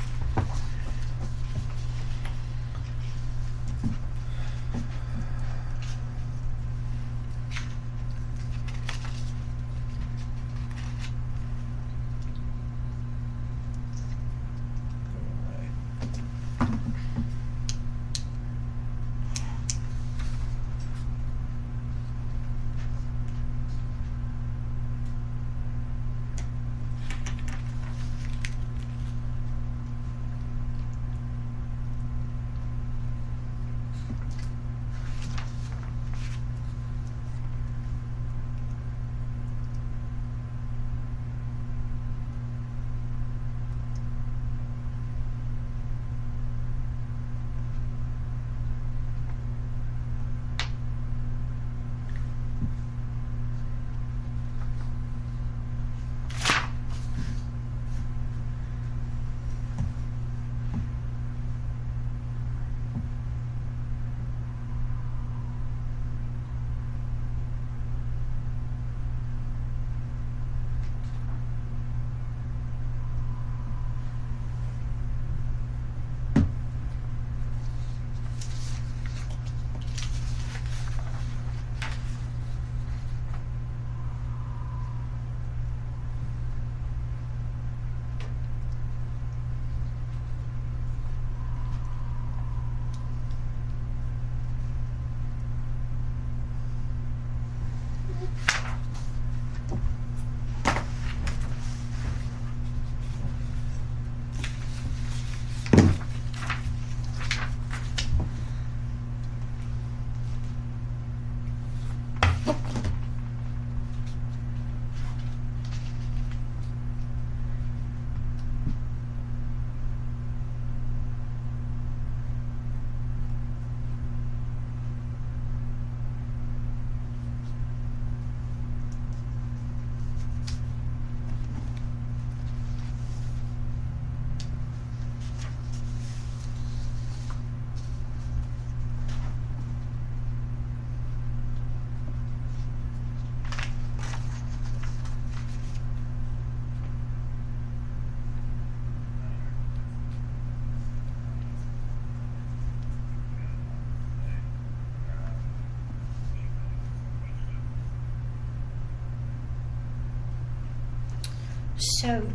So,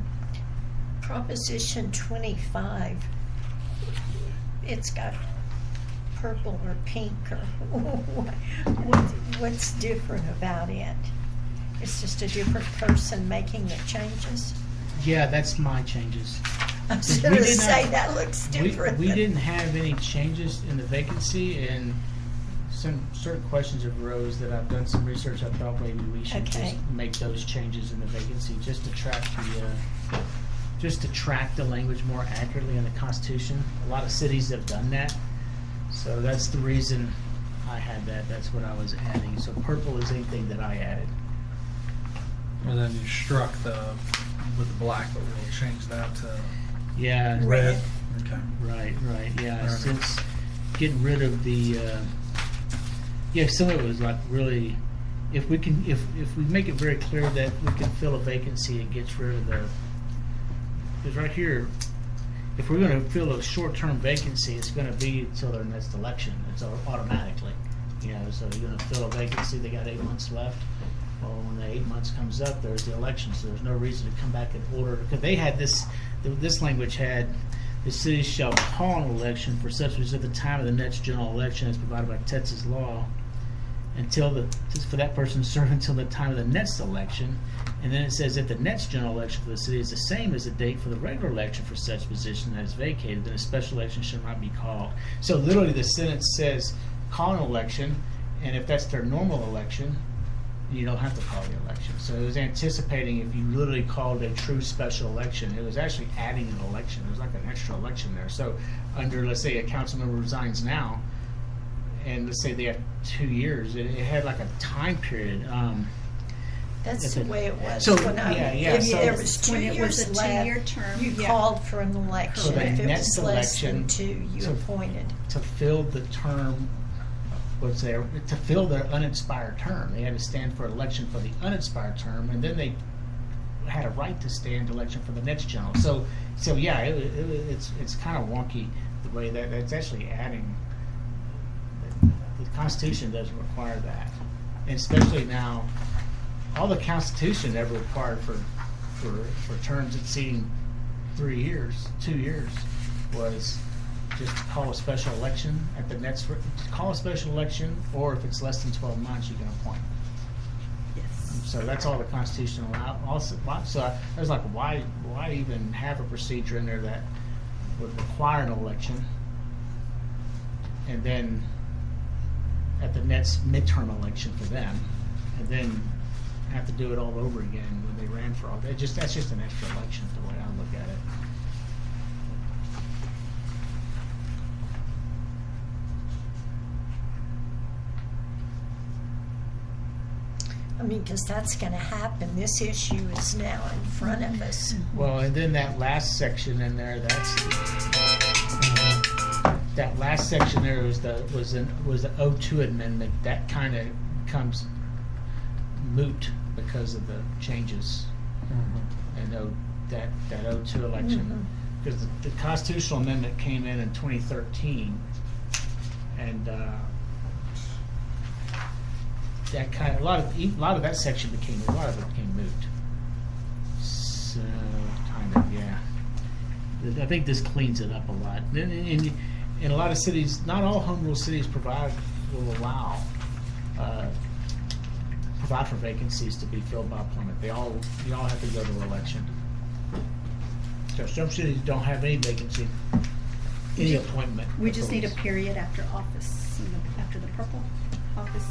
Proposition 25, it's got purple or pink or what's different about it? It's just a different person making the changes? Yeah, that's my changes. I was We gonna did say not- that looks different. We didn't have any changes in the vacancy, and some certain questions arose that I've done some research. I thought maybe we should Okay. just make those changes in the vacancy just to track the language more accurately in the Constitution. A lot of cities have done that, so that's the reason I had that. That's what I was adding. So purple is anything that I added. And then you struck with the black, but we'll change that to Yeah. Red. Okay. Right, yeah. Alright. Since getting rid of the, some of it was like really, if we make it very clear that we can fill a vacancy, it gets rid of because right here, if we're going to fill a short-term vacancy, it's going to be until their next election. It's automatically, so you're going to fill a vacancy. They got 8 months left. Well, when the 8 months comes up, there's the election, so there's no reason to come back and order, because they had this language had, the city shall call an election for such as at the time of the next general election as provided by Texas law, for that person to serve until the time of the next election. And then it says if the next general election for the city is the same as the date for the regular election for such position that is vacated, then a special election shall not be called. So literally the sentence says call an election, and if that's their normal election, you don't have to call the election. So it was anticipating if you literally called a true special election, it was actually adding an election. It was like an extra election there. So under, let's say, a council member resigns now, and let's say they have 2 years, it had like a time period. That's the way it was. So, when I, yeah, if so there was 2 when it was years a left, 2-year term, you yeah. called for an election. So the If it next was less than election- 2, you so- appointed. To fill the term, what's there, to fill their unexpired term. They had to stand for election for the unexpired term, and then they had a right to stand election for the next general. So yeah, it's kind of wonky the way that's actually adding. The Constitution doesn't require that, and especially now, all the Constitution ever required for terms exceeding 3 years, 2 years, was just to call a special election at the next. Call a special election, or if it's less than 12 months, you can appoint. Yes. So that's all the Constitution allows. Also, so I was like, why even have a procedure in there that would require an election, and then at the next midterm election for them, and then have to do it all over again when they ran for all that? That's just an extra election, the way I look at it. I mean, because that's going to happen. This issue is now in front of us. Well, and then that last section in there, that last section there was the 02 amendment. That kind of becomes moot because of the changes. And that 02 election, because the constitutional amendment came in 2013, and that kind of, a lot of that section became moot. So kind of, yeah. I think this cleans it up a lot. In a lot of cities, not all home rule cities will allow provide for vacancies to be filled by appointment. You all have to go to election. So some cities don't have any vacancy, any appointment. We just need a authorities. period after office, after the purple office,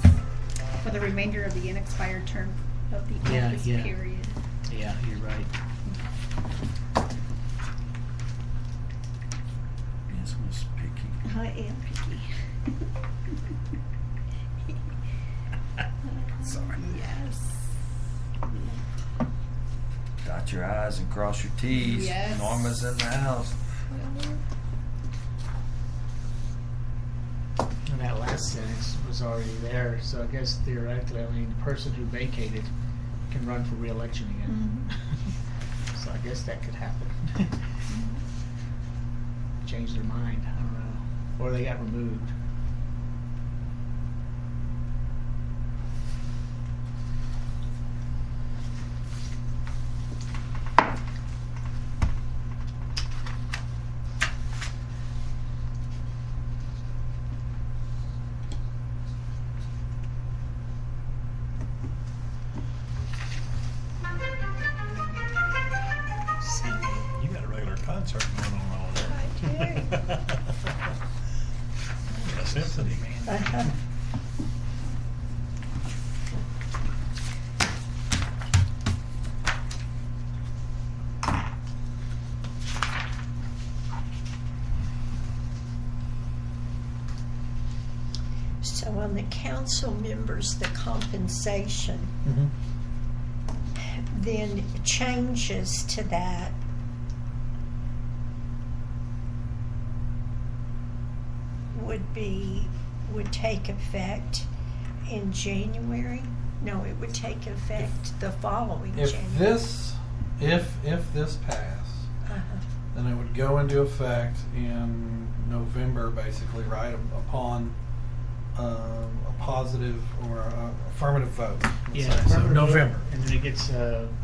for the remainder of the unexpired term of the office Yeah. period. Yeah, you're right. Yes, Miss Picky. I am picky. Sorry. Yes. Dot your I's and cross your T's. Yes. Norma's in the house. And that last sentence was already there, so I guess theoretically, I mean, the person who vacated can run for re-election again. So I guess that could happen. Change their mind, I don't know. Or they got removed. You got a regular concert going on over there. I do. A symphony. Uh-huh. So on the council members, the compensation, then changes to that would take effect in January? No, it would take effect the following If January. this passed, Uh-huh. then it would go into effect in November, basically, right, upon a positive or a affirmative vote. let's say. So affirmative vote, November. And then it gets,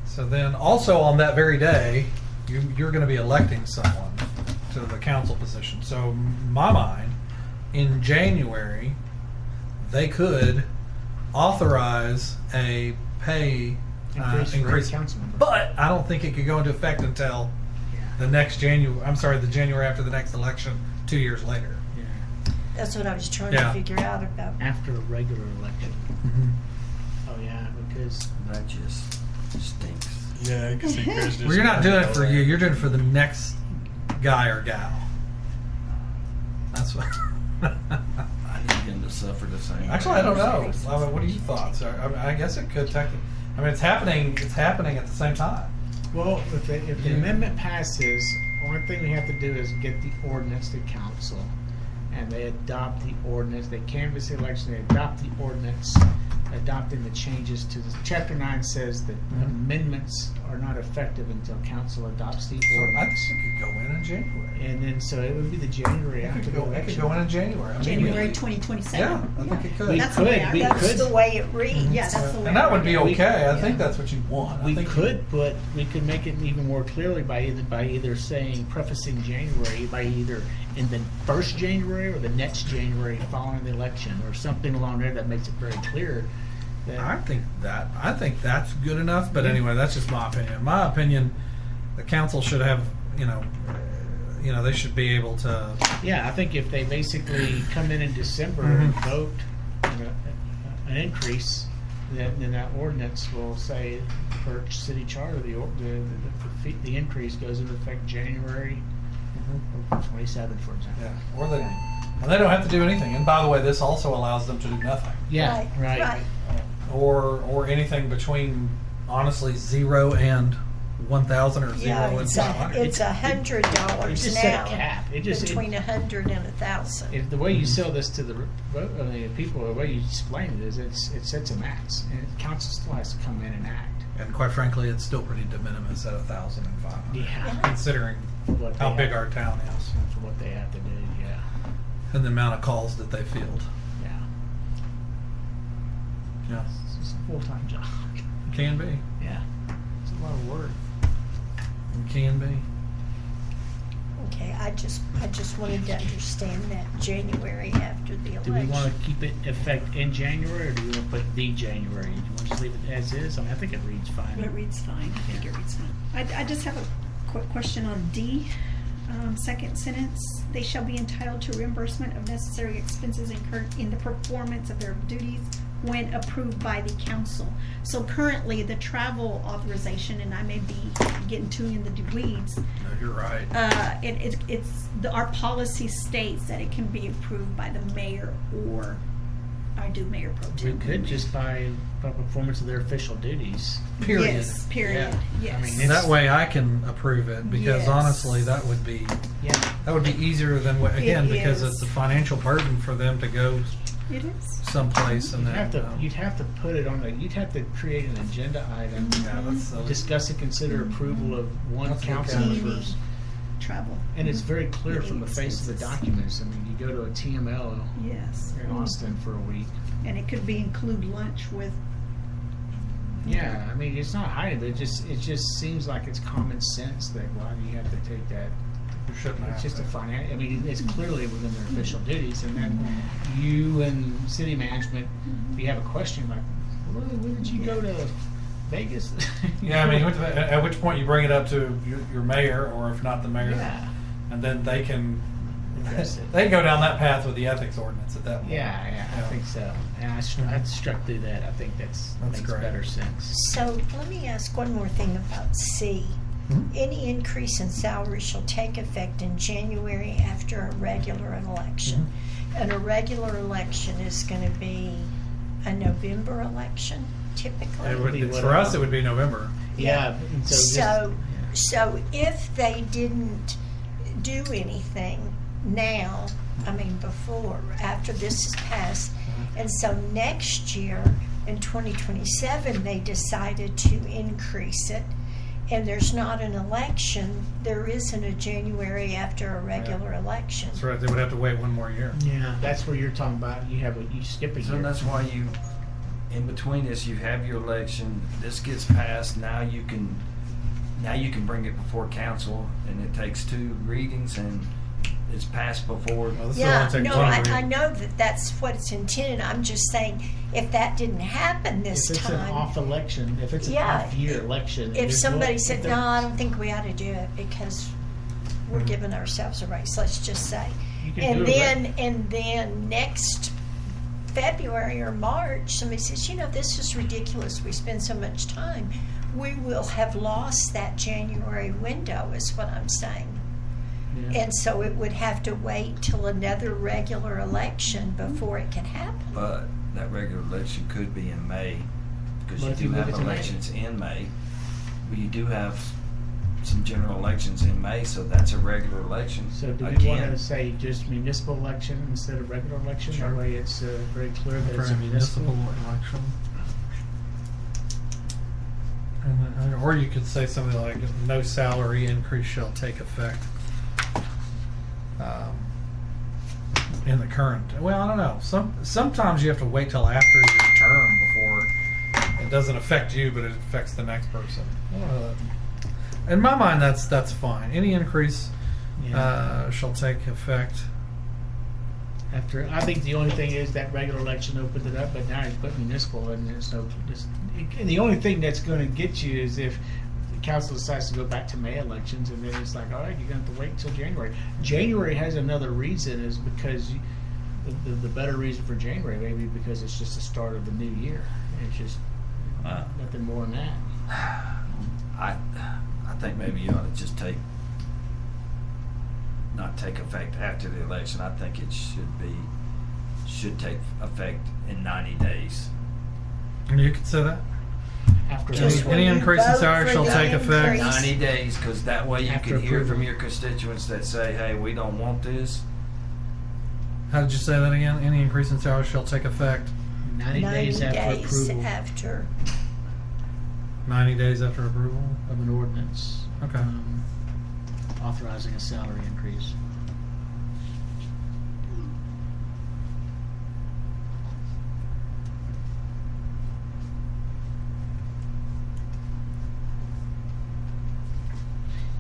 So then, also on that very day, you're going to be electing someone to the council position. So, in my mind, in January, they could authorize a pay increase for every increase, council member. but I don't think it could go into effect until Yeah, the next January. I'm sorry, the January after the next election, 2 years later. yeah. That's what I was trying Yeah. to figure out about. After a regular election. Oh, yeah, because That just stinks. Yeah, you can see Chris just. Well, you're not doing it for you. You're doing it for the next guy or gal. That's what. I need him to suffer the same. Actually, I don't know. I mean, what are your thoughts? I guess it could technically. I mean, it's happening. It's happening at the same time. well, if the amendment passes, one thing we have to do is get the ordinance to council, and they adopt the ordinance. They canvass the election. They adopt the ordinance, adopting the changes to the Chapter 9 says that amendments are not effective until council adopts the So I ordinance. think it could go in January. And then, so it would be the January It after could the go. It could election. go in January. I mean, January we- 2027. Yeah, I think it could. We That's the way could, I we read it. That's the way it reads. Yeah, that's the way. And that I would read be it. okay. I Yeah. think that's what you want. I We think could, but we could make it even more clearly by either saying prefacing January by either in the first January or the next January following the election or something along there that makes it very clear that I think that's good enough. But anyway, that's just my opinion. In my opinion, the council should have, they should be able to. yeah, I think if they basically come in December and Mhm. vote an increase, then that ordinance will say per city charter the increase goes into effect January 27th, for example. Yeah, and they don't have to do anything. And by the way, this also allows them to do nothing, Yeah, right. Right. or anything between honestly 0 and 1,000 or 0 Yeah, and it's 500. $100 It just set a now. cap. It just Between 100 and 1,000. if the way you sell this to the people, the way you explain it is it sets a max, and council still has to come in and act. And quite frankly, it's still pretty de minimis at 1,500, Yeah. considering What they how big have- our town is for what they have to do. Yeah, and the amount of calls that they field. yeah. Yeah, It's a full-time job. can be, Yeah, it's a lot of work. it can be. Okay, I just wanted to understand that January after the election. Do we want to keep it effect in January, or do we want to put the January? Do you want to just leave it as is? I mean, I think it reads fine. It reads fine. I think it reads fine. I just have a quick question on D. Second sentence, they shall be entitled to reimbursement of necessary expenses incurred in the performance of their duties when approved by the council. So currently, the travel authorization, and I may be getting too in the weeds, No, you're right. our policy states that it can be approved by the mayor or I do mayor pro We tem. could just by performance of their official duties. Period. Yes, period, Yeah. I mean, yes. it's- That way I can approve it because Yes. honestly, that would be Yeah. easier than again because is. it's a financial burden for them to go It is. someplace and You'd then. have to put it on you'd have to create an agenda item. Yeah, that's silly. Discuss and consider approval of one That's council okay. members. Travel. And it's very clear from the face of the Expenses. documents. I mean, you go to a TML Yes. in Austin for a week. And it could be include lunch with. Yeah, I mean, it's not hiding, but it just seems like it's common sense that why do you have to take that? You shouldn't have It's just a to. I mean, it's clearly within their official duties, and then you and city management, if you have a question like, when did you go to Vegas? Yeah, I mean, at which point you bring it up to your mayor, or if not the mayor, Yeah. and then they can Address it. they can go down that path with the ethics ordinance at that point. Yeah, I think so. And I struck through that. I think that makes great. better sense. So let me ask one more thing about C. Mhm. Any increase in salary shall take effect in January after a regular election. And a regular election is going to be a November election, typically. It would, be for us, it would be November. Yeah. And So if they didn't do anything now, I mean before, after this is passed, and so next year in 2027 they decided to increase it, and there's not an election, there isn't a January after a regular election. That's right. They would have to wait one more year. Yeah, that's where you're talking about. You skip a So year. that's why in between this, you have your election, this gets passed, now you can bring it before council, and it takes 2 readings, and it's passed before. Well, this Yeah, will only take no, one I reading. know that's what it's intended. I'm just saying, if that didn't happen this If it's time. an off election, if it's an Yeah, off-year election, If there's somebody no- said, if no, the- I don't think we ought to do it because we're Mhm. giving ourselves a raise, let's just say. You can And do it, then next February or March, somebody says, this is ridiculous, we spend so much time, we will have lost that January window, is what I'm saying. Yeah. And so it would have to wait till another regular election before it can happen. But that regular election could be in May, because But you if you do move have it to May? elections in May. But you do have some general elections in May, so that's a regular election. So do we Again, want to say just municipal election instead of regular election? Sure. That way it's very clear that For it's a a municipal. election. Or you could say something like, no salary increase shall take effect in the current. Well, I don't know. Sometimes you have to wait till after your term before it doesn't affect you, but it affects the next person. In my mind, that's fine. Any increase Yeah. shall take effect. After, I think the only thing is that regular election opened it up, but now you put municipal, and there's no. And the only thing that's going to get you is if the council decides to go back to May elections, and then it's like, all right, you're going to have to wait until January. January has another reason, is because the better reason for January maybe because it's just the start of the new year. It's just nothing more than that. I think maybe you ought to just not take effect after the election. I think it should take effect in 90 days. And you could say that. After Just April. Any when you increase in vote salary for shall the take effect. increase. 90 days, because that way you After can hear approval. from your constituents that say, hey, we don't want this. How did you say that again? Any increase in salary shall take effect 90 days after approval after. 90 days after approval. of an ordinance. Okay. Authorizing a salary increase.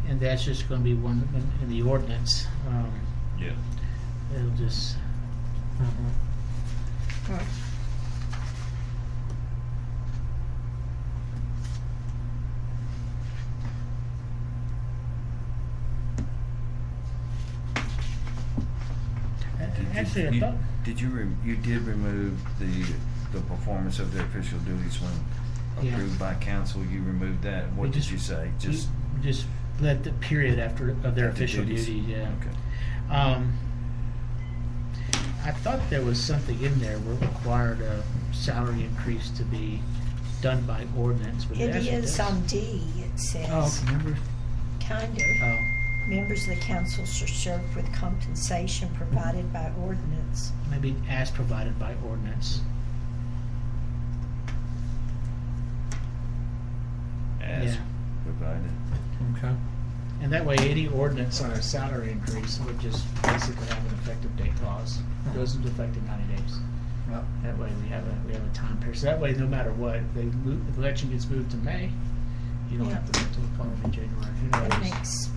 And that's just going to be one in the ordinance. Yeah. It'll just. Actually, I thought. You did remove the performance of the official duties when Yeah. approved by council. You removed that. What We did just- you say? Just Just let the period after of their After official duties. duty, yeah. okay. I thought there was something in there where it required a salary increase to be done by ordinance, but It actually is does. on D, it Oh, says, remember? kind of. Oh, Members of the council shall serve with compensation provided by ordinance. maybe as provided by ordinance. As Yeah. provided. Okay. And that way, any ordinance on a salary increase would just basically have an effective date clause. It goes into effect in 90 days. Yep. That way, we have a time period. So that way, no matter what, if if the election gets moved to May, you don't Yeah. have to wait until the following January. Who That knows? makes,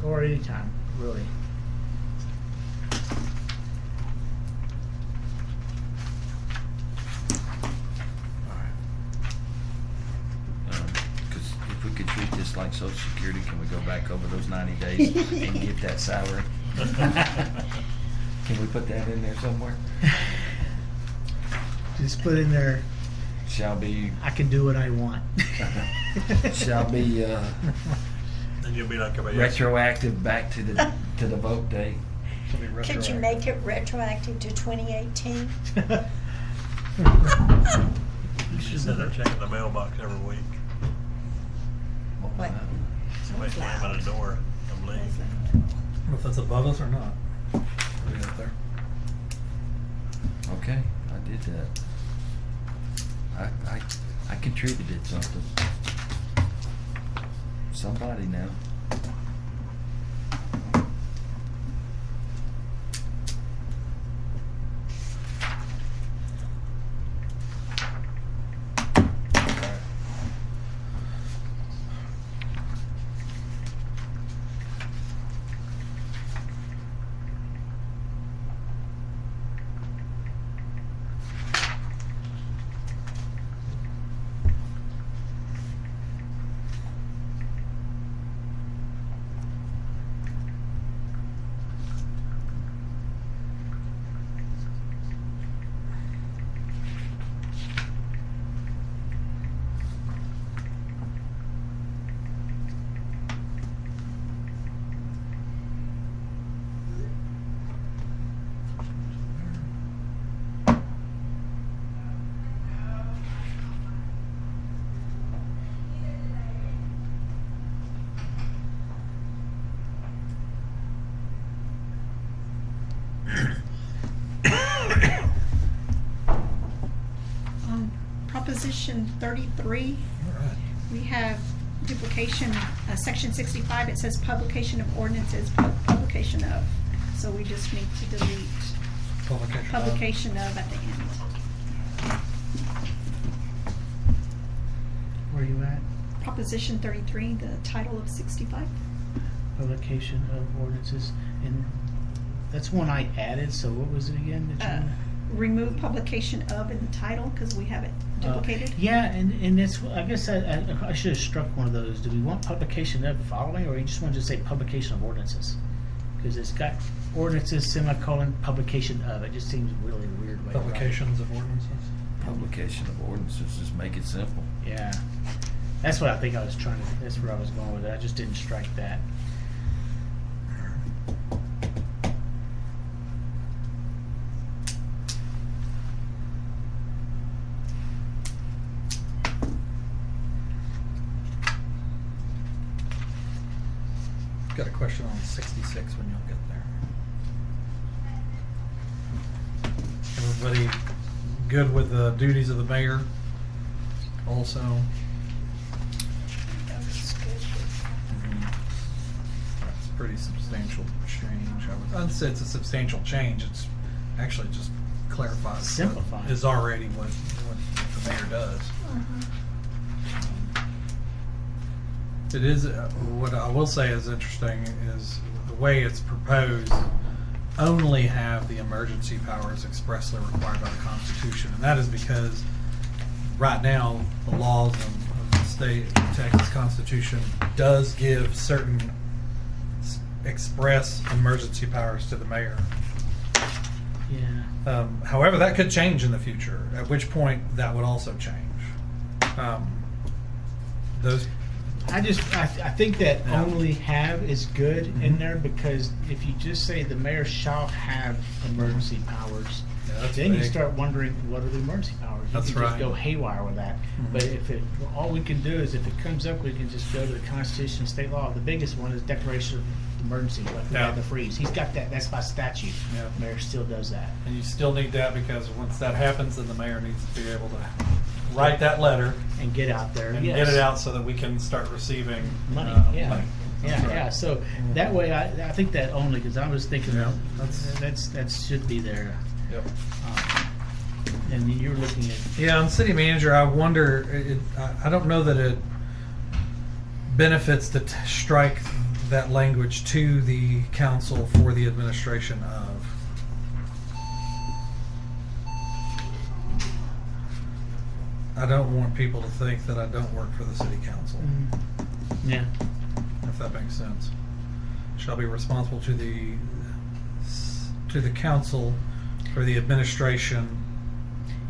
Or any time, really. Because if we could treat this like Social Security, can we go back over those 90 days and get that salary? Can we put that in there somewhere? Just put in there, Shall be, I can do what I want. shall be Then you'll be like everybody else. retroactive back to the vote date. Should be could you retroactive. make it retroactive to 2018? You said they're checking the mailbox every week. What? Somebody slamming a door, I believe. If that's above us or not. Leave it up there. Okay, I did that. I contributed something. Somebody now. Proposition 33, All right. we have duplication, section 65, it says publication of ordinances, publication of. So we just need to delete Publication. publication of at the end. Where are you at? Proposition 33, the title of 65. Publication of ordinances, and that's one I added, so what was it again that you? Remove publication of in the title because we have it duplicated. Yeah, and that's, I guess I should have struck one of those. Do we want publication of following, or you just want to just say publication of ordinances? Because it's got ordinances, semicolon, publication of. It just seems really weird way to write it. Publications of ordinances. Publication of ordinances, just make it simple. Yeah, that's what I think I was trying to, that's where I was going with it. I just didn't strike that. Got a question on 66 when you'll get there. Everybody good with the duties of the mayor? Also, that's a pretty substantial change. I'd say it's a substantial change. It's actually just clarifies Simplifying. what is already what the mayor does. It is, what I will say is interesting is the way it's proposed only have the emergency powers expressly required by the Constitution. And that is because right now, the laws of the state, the Texas Constitution does give certain express emergency powers to the mayor. Yeah. However, that could change in the future, at which point that would also change. Those I think that Yeah. only have is good Mhm. in there, because if you just say the mayor shall have emergency powers, Yeah, that's then you big. start wondering what are the emergency powers. That's you can right. just go haywire with that. Mhm. But if it, all we can do is if it comes up, we can just go to the Constitution and state law. The biggest one is declaration of emergency, like we Yeah. had the freeze. He's got that. That's by statute. Yeah. Mayor still does that. And you still need that because once that happens, then the mayor needs to be able to write that letter And get out there and yes. get it out so that we can start receiving Money, yeah. money. Yeah, That's right. yeah. So that way, I think that only, because I was thinking Yeah, that should be there. Yep. And then you're looking at Yeah, on city manager, I wonder. I don't know that it benefits to strike that language to the council for the administration of. I don't want people to think that I don't work for the city council, yeah. if that makes sense. Shall be responsible to the council for the administration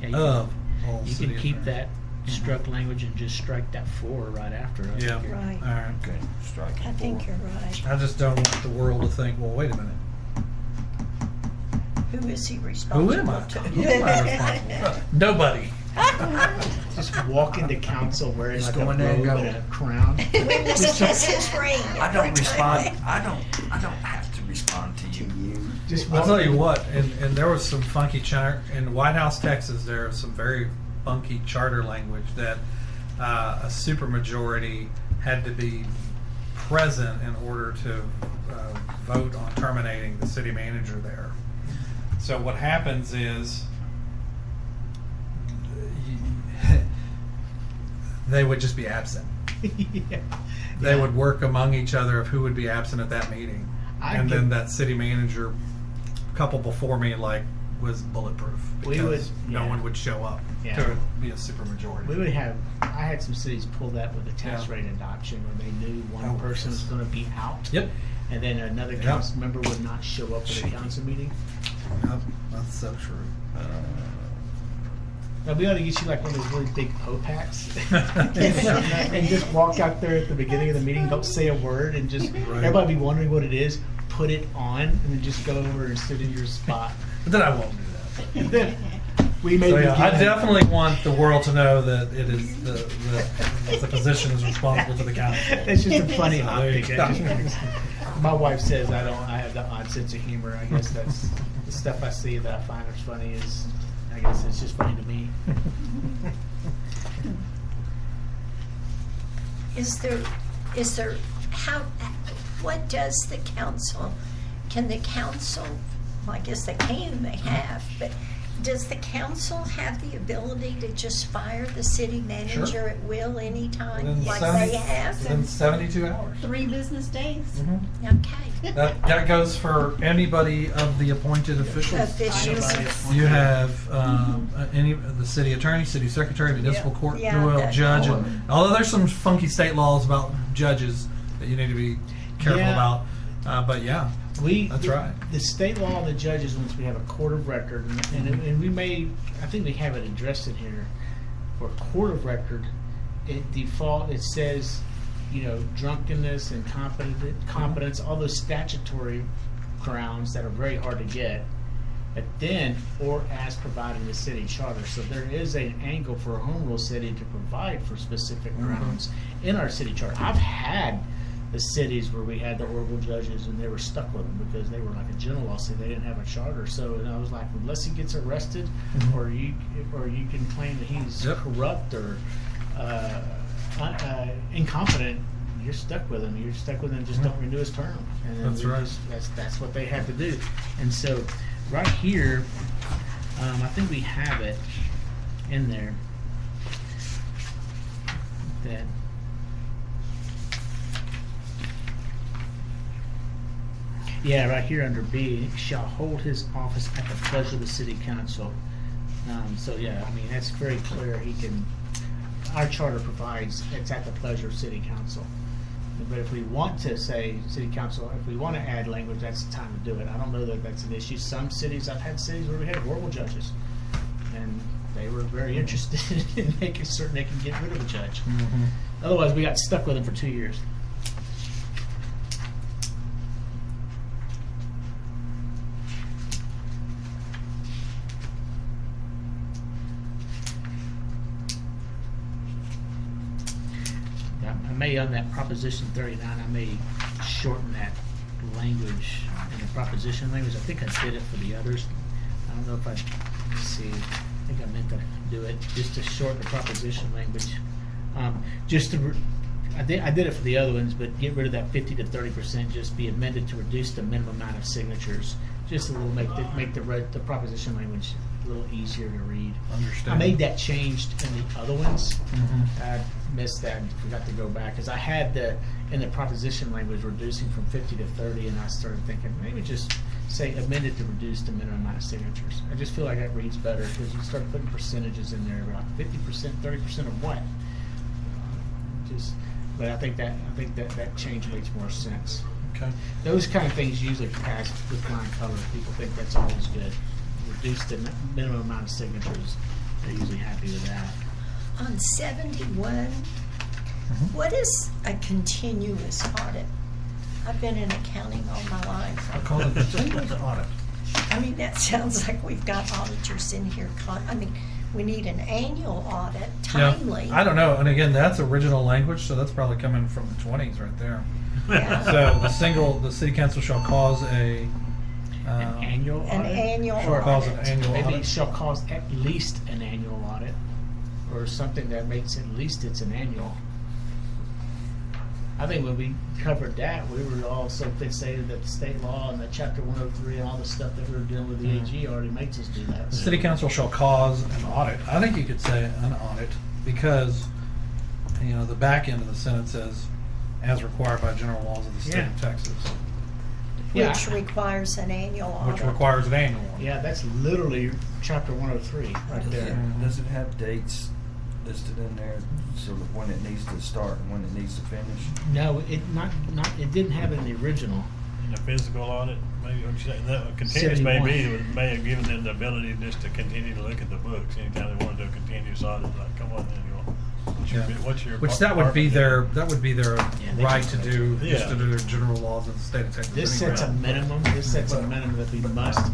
Yeah, you of all You city can keep affairs. that struck language and just strike that for right after. I Yeah. think. Right. All right. Okay, strike I it think for. you're right. I just don't want the world to think, well, wait a minute. Who is he responsible Who am I? to? Who am I responsible for? Nobody. Just walk into council wearing Just like go a in there and robe go. and a crown. This is his ring. I don't respond. I don't have to respond to you. Just I'll walk tell you what, and there was some funky charter in White House, Texas. There was some very funky charter language that a supermajority had to be present in order to vote on terminating the city manager there. So what happens is they would just be absent. yeah. They Yeah. would work among each other of who would be absent at that meeting. And then that city manager, couple before me, was bulletproof We because would- no yeah. one would show up Yeah. to be a supermajority. We would have. I had some cities pull that with the tax Yeah. rate adoption, where they knew one Oh, person was yes. going to be out. Yep. And then another Yep. council member would not show up at Shaky. the council meeting. Yep, that's so true. Now, we ought to get you like one of those really big Pope hats and just walk out there at the beginning of the meeting, don't say a word, and just everybody be wondering what it is, put it on, and then just go over and sit in your spot. But then I won't do that. And then we may So yeah, I begin- definitely want the world to know that it is the position is responsible to the council. It's just a funny So there you optic. go. My wife says I have the odd sense of humor. I guess that's the stuff I see that I find is funny. I guess it's just funny to me. Is there, what does the council, can the council, well, I guess they can, they have, but does the council have the ability to just fire the city manager at will anytime, Within like 70 they have? Within 72 hours. 3 business days. Mhm. Okay. That goes for anybody of the appointed officials. Officials. You have the city attorney, city secretary, municipal court Yeah, jewel, that- judge. all of And, it. although there's some funky state laws about judges that you need to be careful Yeah. about, but yeah, That's right. The state law of the judges, once we have a court of record, and we may, I think we have it addressed in here, for court of record, it says, drunkenness, incompetence, all those statutory grounds that are very hard to get, but then, or as provided in the city charter. So there is an angle for a home rule city to provide for specific grounds in our city charter. I've had the cities where we had the horrible judges and they were stuck with them because they were like a general law city. They didn't have a charter. So and I was like, unless he gets arrested, or you can claim that he's Yep. corrupt or incompetent, you're stuck with him. You're stuck with him. Just don't renew his term. And then That's right. That's what they had to do. And so right here, I think we have it in there that. Yeah, right here under B, shall hold his office at the pleasure of the city council. So yeah, I mean, that's very clear. Our charter provides it's at the pleasure of city council. But if we want to say city council, if we want to add language, that's the time to do it. I don't know that that's an issue. Some cities, I've had cities where we had horrible judges, and they were very interested in making certain they can get rid of a judge. Otherwise, we got stuck with them for 2 years. I may, on that Proposition 39, I may shorten that language in the proposition language. I think I did it for the others. I don't know if let's see. I think I meant to do it just to shorten the proposition language. I did it for the other ones, but get rid of that 50 to 30%. Just be amended to reduce the minimum amount of signatures. Just a little make the proposition language a little easier to read. Understand. I made that changed in the other ones. I missed that and forgot to go back because I had in the proposition language reducing from 50 to 30, and I started thinking maybe just say amended to reduce the minimum amount of signatures. I just feel like that reads better because you start putting percentages in there about 50%, 30% of what. But I think that change makes more sense. Okay. Those kind of things usually pass with flying colors. People think that's always good. Reduce the minimum amount of signatures. They're usually happy with that. On 71, what is a continuous audit? I've been in accounting all my life. I call it the continuous audit. I mean, that sounds like we've got auditors in here. We need an annual audit, timely. Yeah, I don't know. And again, that's original language, so that's probably coming from the 20s right there. Yeah. So the city council shall cause An annual audit? An annual Shall cause an audit. annual Maybe audit. it shall cause at least an annual audit, or something that makes at least it's an annual. I think when we covered that, we were all so fixated that the state law and the Chapter 103 and all the stuff that we were dealing with the AG already makes us do that. The city council shall cause an audit. I think you could say an audit because, the back end of the sentence says, as required by general laws of the state of Texas, Yeah. Which requires an annual audit. which requires an annual one. Yeah, that's literally Chapter 103 right there. Does it have dates listed in there, so that when it needs to start and when it needs to finish? No, it didn't have it in the original. In the physical audit, maybe what you say, that continuous may 71. may have given them the ability just to continue to look at the books anytime they want to do a continuous audit. Like, come on, what's your Which that would be department their they right can to do do, Yeah. just to do their general laws of the state of Texas. This anyway. sets a minimum. This sets a minimum that we must.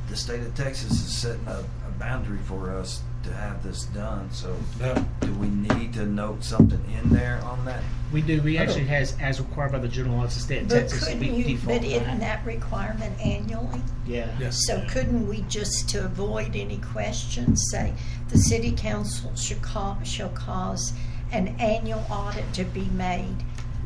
The state of Texas is setting a boundary for us to have this done, so Yeah. do we need to note something in there on that? We do, we I don't- actually has, as required by the general laws of the state of But Texas, we couldn't you, default but to isn't that requirement annually? Yeah. Yes. So couldn't we just, to avoid any questions, say the city council shall cause an annual audit to be made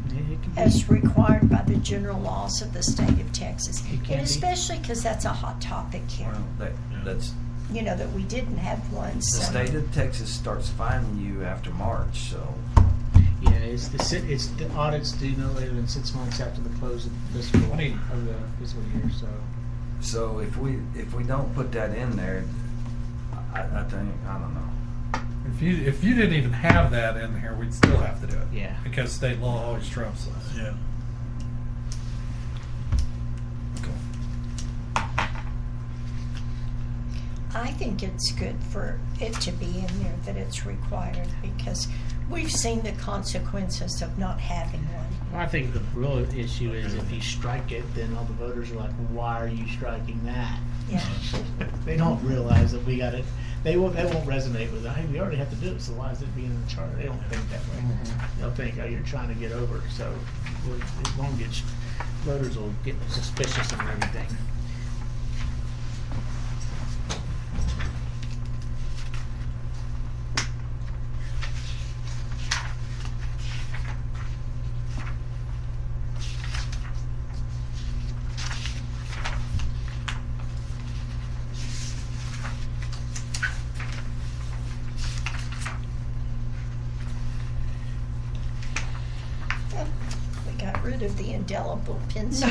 It can be- as required by the general laws of the state of Texas? It can And be. especially because that's a hot topic here, Well, that's, you know, that we didn't have one, the so. state of Texas starts fining you after March, so. Yeah, it's the audits due no later than 6 months after the close of the fiscal I mean- of the fiscal year. So So if we don't put that in there, I think, I don't know. If you didn't even have that in here, we'd still have to do it. Yeah. Because state law always trumps us. Yeah. I think it's good for it to be in there that it's required because we've seen the consequences of not having one. well, I think the real issue is if you strike it, then all the voters are like, "Why are you striking that?" Yeah. They don't realize that we got it. They won't resonate with it. Hey, we already have to do it, so why is it being in the charter? They don't think that way. They'll think, "Oh, you're trying to get over." So it won't get. Voters will get suspicious and everything. We got rid of the indelible pencil.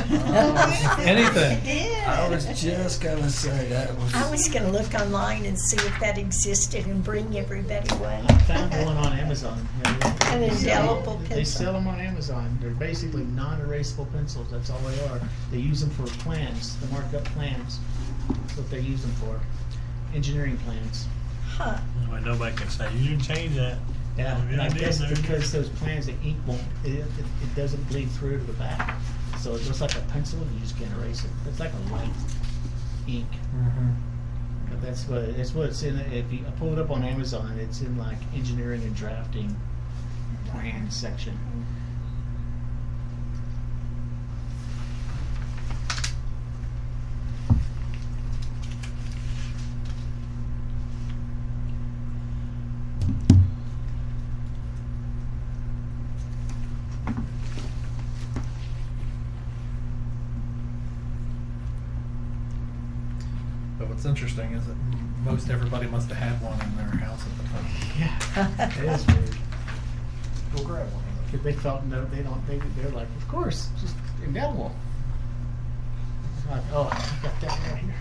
Anything. I was just gonna say that was. I was gonna look online and see if that existed and bring everybody one. I found one on Amazon. An indelible They pencil. sell them on Amazon. They're basically non-erasable pencils. That's all they are. They use them for plans, the markup plans. That's what they use them for. Engineering plans. Huh. Well, nobody can say, you didn't change that. Yeah, Well, and I it guess is there. because those plans, the ink won't, it doesn't bleed through to the back. So it looks like a pencil and you just can't erase it. It's like a light ink. Mm-hmm. But that's what it's in. If you pull it up on Amazon, it's in like engineering and drafting plan section. But what's interesting is that most everybody must have had one in their house at the time. Yeah, it is weird. Go grab one. If they felt no, they don't. They're like, of course, just indelible. Like, oh, I got that right here.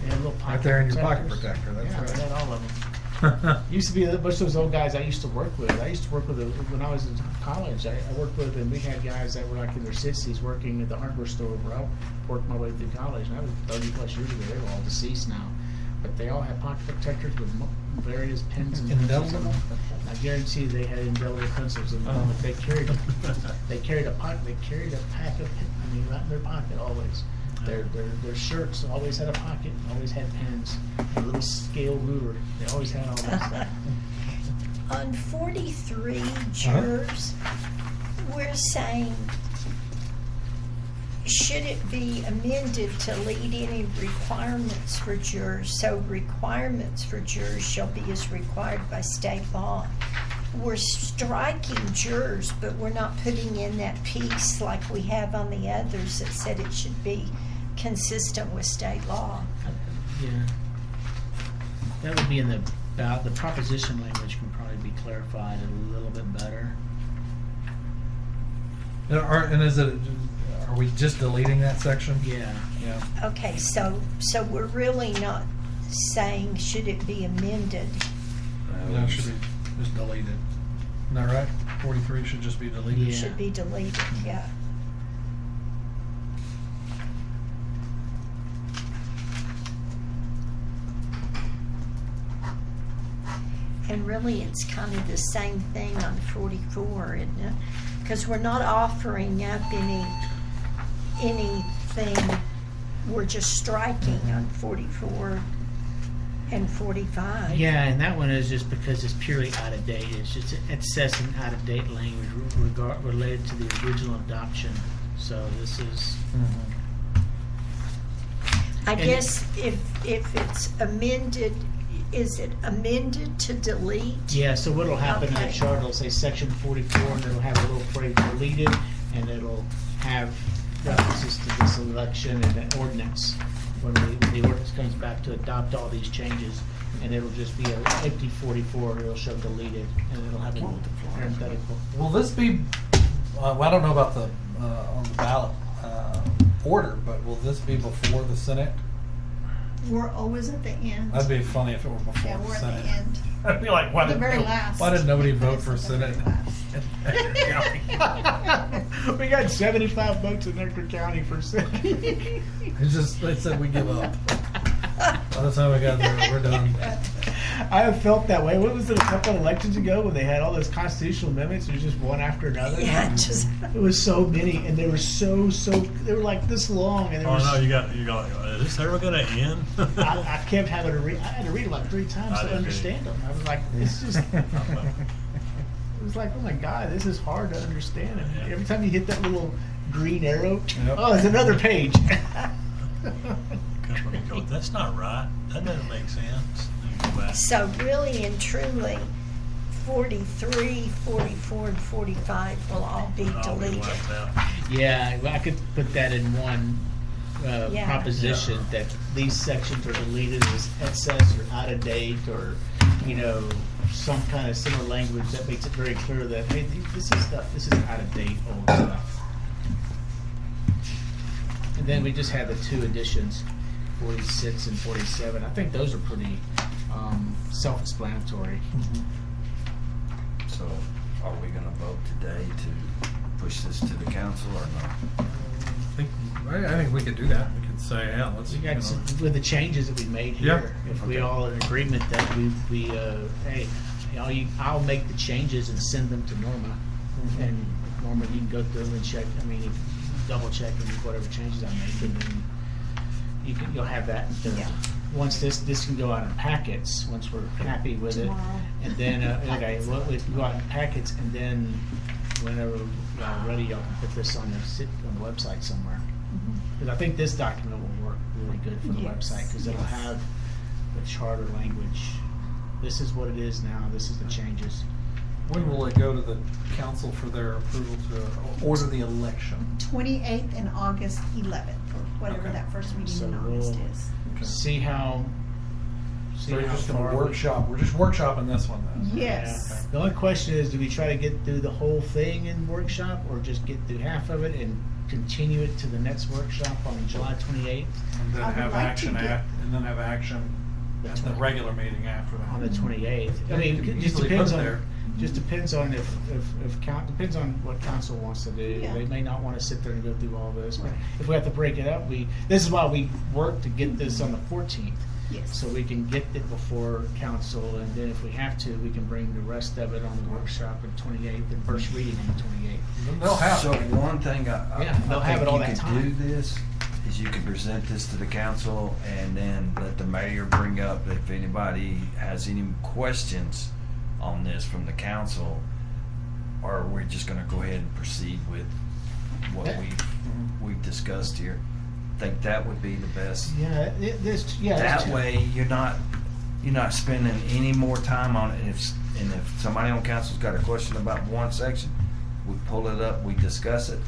They have little pocket Right there in your pocket protectors. protector, that's yeah, right. I had all of them. Used to be a bunch of those old guys I used to work with. I used to work with when I was in college. I worked with, and we had guys that were like in their 60s working at the hardware store where I worked my way through college. And that was 30 plus years ago. They're all deceased now, but they all had pocket protectors with various pens and pencils in Indelible? them. I guarantee they had indelible pencils in them. Oh. But they carried a pocket. They carried a pack of right in their pocket always. Their shirts always had a pocket, always had pens, a little scale ruler. They always had all that stuff. On 43 jurors, we're saying, should it be amended to lead any requirements for jurors? So requirements for jurors shall be as required by state law. We're striking jurors, but we're not putting in that piece like we have on the others that said it should be consistent with state law. Yeah. That would be in the proposition language can probably be clarified a little bit better. Are we just deleting that section? Yeah. Yeah. Okay, so we're really not saying should it be amended. No, it should be just deleted. Isn't that right? 43 should just be deleted. Yeah. Should be deleted, yeah. And really, it's kind of the same thing on 44, isn't it? Because we're not offering up anything, we're just striking on 44 and 45. Yeah, and that one is just because it's purely out of date. It's just accessing out of date language related to the original adoption. So this is I And- guess if it's amended, is it amended to delete? yeah. So what'll happen in the Okay. chart? It'll say section 44, and it'll have a little phrase deleted, and it'll have references to this election and the ordinance when the ordinance comes back to adopt all these changes, and it'll just be an empty 44. It'll show deleted, and it'll have a parenthetical. Will this be? Well, I don't know about the on the ballot order, but will this be before the Senate? We're always at the end. That'd be funny if it were before Yeah, the we're at Senate. the end. I'd be like, why The did very last. Why did nobody vote It's for at the very Senate? last. We got 75 votes in Ector County for Senate. It's just they said we give up. By the time we got there, we're done. I have felt that way. What was it, a couple of elections ago when they had all those constitutional amendments? It was just one after another. Yeah, just It was so many, and they were they were like this long, and there Oh was. no, you got. Is this ever gonna end? I kept having to read. I had to read it like 3 times I to did understand them. I was like, it's just. It was like, oh my god, this is hard to understand. And Yeah. every time you hit that little green arrow, Yep. oh, it's another page. Come from and go, that's not right. That doesn't make sense. And you go back. so really and truly, 43, 44, and 45 will all be I'll be deleted. wiped out. Yeah, well, I could put that in one Yeah. proposition that these sections are deleted as excess or out of date, or some kind of similar language that makes it very clear that hey, this is out of date old stuff. And then we just had the 2 additions, 46 and 47. I think those are pretty self-explanatory. So are we gonna vote today to push this to the council or not? I think we could do that. We could say, yeah, let's. We got some, with the changes that we made Yeah. here. If we Okay. all are in agreement that hey, I'll make the changes and send them to Norma, and Norma, you can go through and check. I mean, if, double check and whatever changes I make, and then you'll have that. Yeah. Once this can go out in packets. Once we're happy with Tomorrow. it, and then okay, well, we can go out in packets, and then whenever y'all are ready, y'all can put this on the website somewhere. Because I think this document will work really good for the Yes, website, because it'll yes. have the charter language. This is what it is now. This is the changes. When will it go to the council for their approval to order the election? 28th and August 11th, or whatever Okay. that first meeting So in August we'll- is. See how. So you're just far gonna we- workshop. We're just workshopping this one then. Yes. Yeah. The only question is, do we try to get through the whole thing in workshop, or just get through half of it and continue it to the next workshop on July 28th? And then I would have like to action get- and then have action at the regular meeting after that. On the 28th. I Yeah, mean, you can it just easily depends put on. there. Just depends on if depends on what council wants to do. Yeah. They may not want to sit there and go through all this. But if we have to break it up, this is why we work to get this on the 14th, Yes. so we can get it before council, and then if we have to, we can bring the rest of it on the workshop on 28th and first reading on the 28th. Then they'll have So it. one thing I Yeah, they'll have think it all you that could time. do this is you could present this to the council and then let the mayor bring up if anybody has any questions on this from the council, or we're just gonna go ahead and proceed with what That- we've discussed here. Think that would be the best. Yeah, That way, you're not spending any more time on it. And if somebody on council's got a question about one section, we pull it up, we discuss it,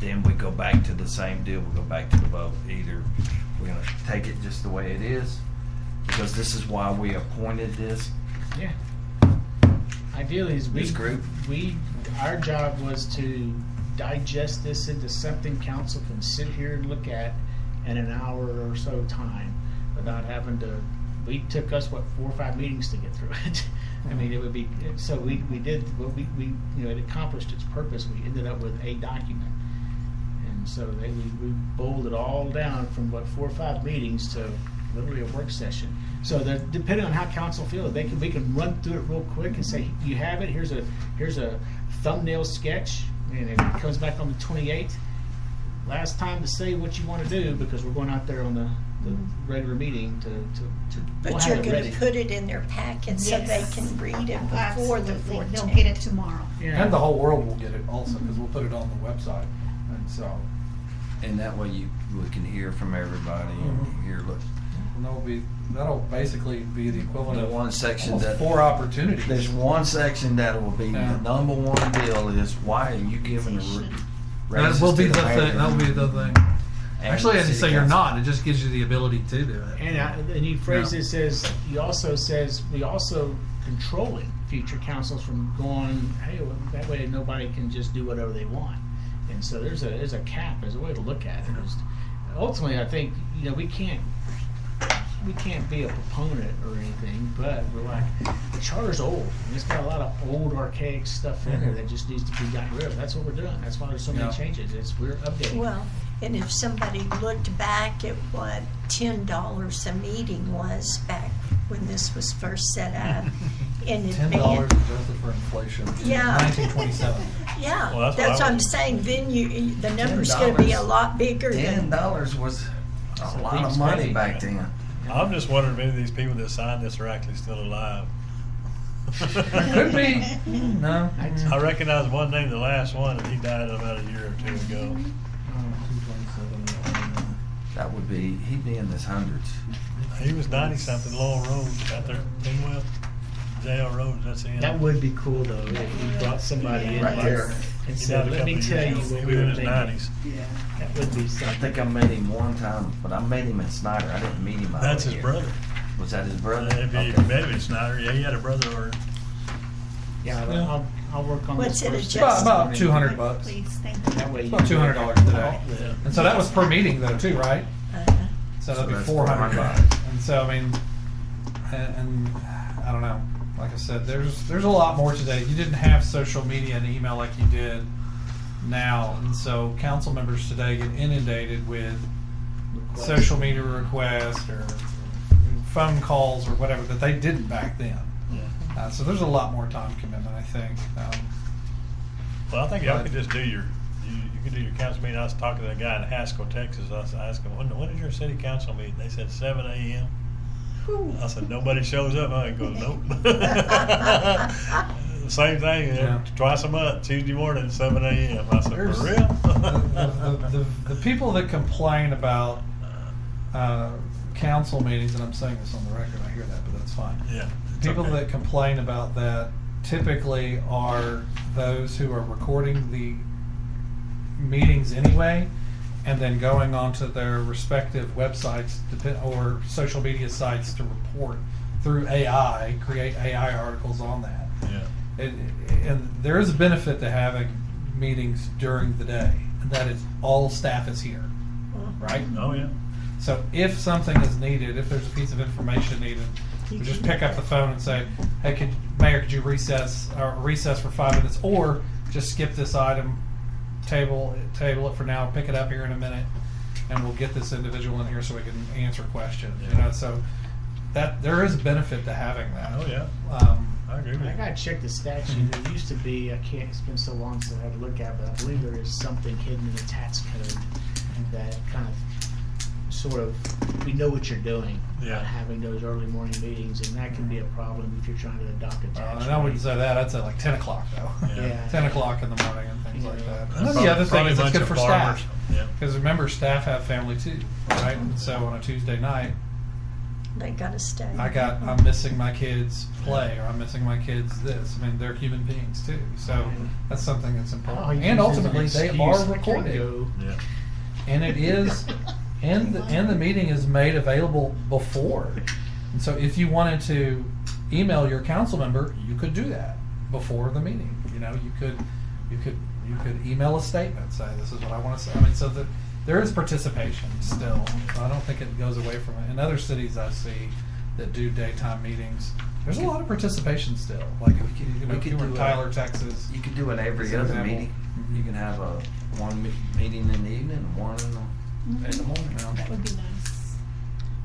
then we go back to the same deal. We go back to the vote. Either we're gonna take it just the way it is, because this is why we appointed this. Yeah. Ideally, This group. Our job was to digest this into something council can sit here and look at in an hour or so time, without having to. It took us 4 or 5 meetings to get through it. I mean, it would be so. We did what we it accomplished its purpose. We ended up with a document, and so we boiled it all down from 4 or 5 meetings to literally a work session. So that depending on how council feels, we can run through it real quick and say, you have it. Here's a thumbnail sketch, and if it comes back on the 28th, last time to say what you want to do, because we're going out there on the regular meeting to we'll But have you're it gonna ready. put it in their packet so they Yes. can read it before the Absolutely. 14th. They'll get it tomorrow. Yeah. And the whole world will get it also, because we'll put it on the website, and so, And that way we can hear from everybody Mhm. and hear, look, and that'll basically be the equivalent the of one section almost that. 4 opportunities. There's one section that will be Yeah. the number one deal is why are you giving That raises will be to the mayor thing, that'll be the thing. and Actually, as you city say, you're council? not, it just gives you the ability to do it. And you phrase Yeah. this as, we also controlling future councils from going, hey, well, that way nobody can just do whatever they want. And so there's a cap, there's a way to look at it. Ultimately, I think, we can't be a proponent or anything, but we're like, the charter's old, and it's got a lot of old archaic stuff in there that just needs to be gotten rid of. That's what we're doing. That's why there's so many Yeah. changes. We're updating. Well, and if somebody looked back at what $10 a meeting was back when this was first set up, and it $10 being, adjusted for inflation. Yeah. 1927. yeah, Well, that's what that's I what I'm was- saying. Then the number's going to be a lot bigger than. $10 was a It's a lot deep of money spending. back then. I'm just wondering if any of these people that signed this are actually still alive. Could be. No. I recognize one name, the last one, and he died about a year or 2 ago. That would be, he'd be in his hundreds. He was 90-something, Laurel Road, out there, Penwell, J.L. Road, that's the end. That would be cool though, if we brought somebody in Right there there. and He said, died a let me couple tell years you ago. what He we was in were his thinking. 90s. That would be I something. think I met him one time, but I met him in Snyder. I didn't meet him out That's his here. brother. Was that his brother? If Okay. you met him in Snyder, yeah, he had a brother or Yeah, Yeah. I'll work on What's this it first. adjust? About $200. Please, thank you. That way you About can- $200 today. Yeah. And so that was per meeting though, too, right? So that'd be that's $400. And so, I mean, and I don't know. Like I said, there's a lot more today. You didn't have social media and email like you did now, and so council members today get inundated with social media requests or phone calls or whatever that they didn't back then. So there's a lot more time commitment, I think. Well, I think y'all could just do you could do your council meeting. I was talking to a guy in Haskell, Texas. I asked him, when is your city council meeting? They said 7 a.m. I said, nobody shows up. I go, nope. Same thing, Yeah. twice a month, Tuesday morning, 7 a.m. I said, There's- for real? the people that complain about council meetings, and I'm saying this on the record, I hear that, but that's fine. Yeah. it's People okay. that complain about that typically are those who are recording the meetings anyway, and then going onto their respective websites or social media sites to report through AI, create AI articles on that. Yeah. And there is a benefit to having meetings during the day, and that is all staff is here, right? Oh, yeah. So if something is needed, if there's a piece of information needed, we just pick up the phone and say, "Hey, Mayor, could you recess for 5 minutes, or just skip this item, table it for now, pick it up here in a minute, and we'll get this individual in here so we can answer questions." You know, so that there is a benefit to having that. Oh, yeah. I agree with I you. gotta check the statute. There used to be, it's been so long since I had to look at it, but I believe there is something hidden in the tax code that kind of sort of, we know what you're doing. Yeah. By having those early morning meetings, and that can be a problem if you're trying to adopt a tax And I wouldn't rate. say that. I'd say like 10 o'clock though. Yeah. 10 o'clock in the morning and things like that. And then Prob- the other thing probably is a it's bunch good of for farmers. staff. Yeah. Because remember, staff have family too, right? And so on a Tuesday night, They gotta stay. I'm missing my kids' play, or I'm missing my kids' this. I mean, they're human beings too. So that's something that's important. Oh, you And use it as an ultimately, they excuse. are I can't recorded. go. Yeah. And it is, and the meeting is made available before. And so if you wanted to email your council member, you could do that before the meeting. You know, you could email a statement, say this is what I want to say. I mean, so that there is participation still. So I don't think it goes away from it. In other cities I see that do daytime meetings, there's a lot of participation still. Like if you know, we if could you were in do Tyler, Texas. You could do it every As an other example. meeting. Mhm. You can have one meeting in the evening and one in the morning. That would be nice.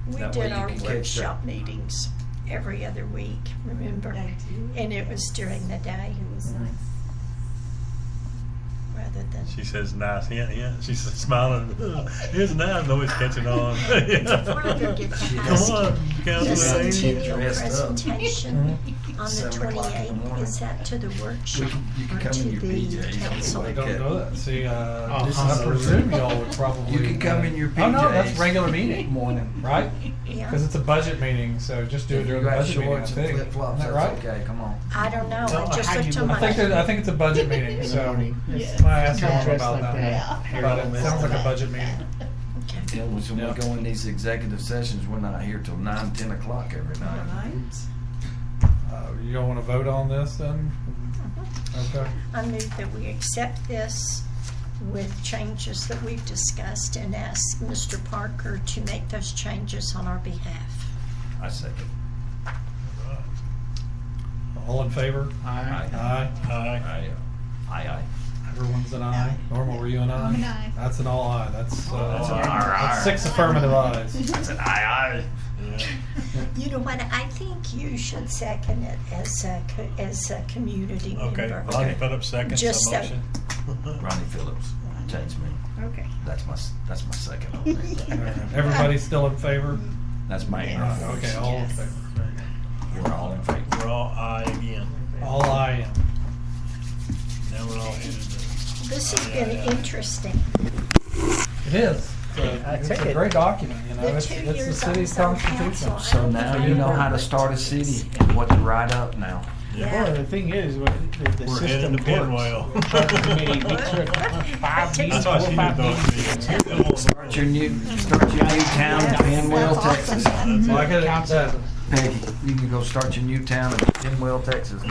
We That way did you our can catch workshop meetings every other week, remember? I do. And it was during the day. It was nice. Well, rather than. She says, nice, yeah. She's smiling. It's nice, always catching on. Before you get to She high does. school, Come on, the Councilman. centennial Dressed up. presentation on the 7 o'clock in the 28th, morning. is that to the workshop You can or come to in your the PJs. council? I don't know that. See, This I is- presume y'all would probably. You can come in your Oh, no, that's PJs. regular meeting, Morning. right? Yeah, Because it's a budget meeting, so just do it If you during the got budget meeting, I shorts and think. flip flops, Isn't that that's right? okay. Come on. I don't know, Well, I just how looked you on look- my. I think it's a budget meeting, In the so morning. Yes. I asked Come Norm dressed about like that. Hair But all it messed sounds like a up. budget meeting. Okay. Yeah, when Yeah. we go in these executive sessions, we're not here till 9, 10 o'clock every night. You don't want to vote on this then? Okay. I move that we accept this with changes that we've discussed and ask Mr. Parker to make those changes on our behalf. I second. All in favor? Aye. Aye. Aye. Aye. Everyone's an aye. Norma, were you an aye? I'm an aye. That's an all aye. That's, That's an that's 6 affirmative ayes. That's an aye. Yeah. You know what, I think you should second it as a community Okay, member. Lonnie Phillips seconds Just the so- motion. Ronnie Phillips. Change me. Okay. That's my second on there. Everybody's still in favor? That's my Yes. Okay, all in Yes. favor. We're all in favor. We're all aye again. All aye. Now we're all headed to. This has Yeah, been yeah. interesting. It is. It's take a it. great document, you know. The It's 2 the years I city's was on constitution. council, So now you know how to start a city and what to write up now. Yeah. Well, the thing is, the We're system heading to Pinwell. works. The charter committee, we took 5 meetings, That's why 4 she or 5 did meetings. those. Start your new town in Pinwell, That's awesome. Texas. So I could, Council. Peggy, you can go start your new town in Pinwell, Texas.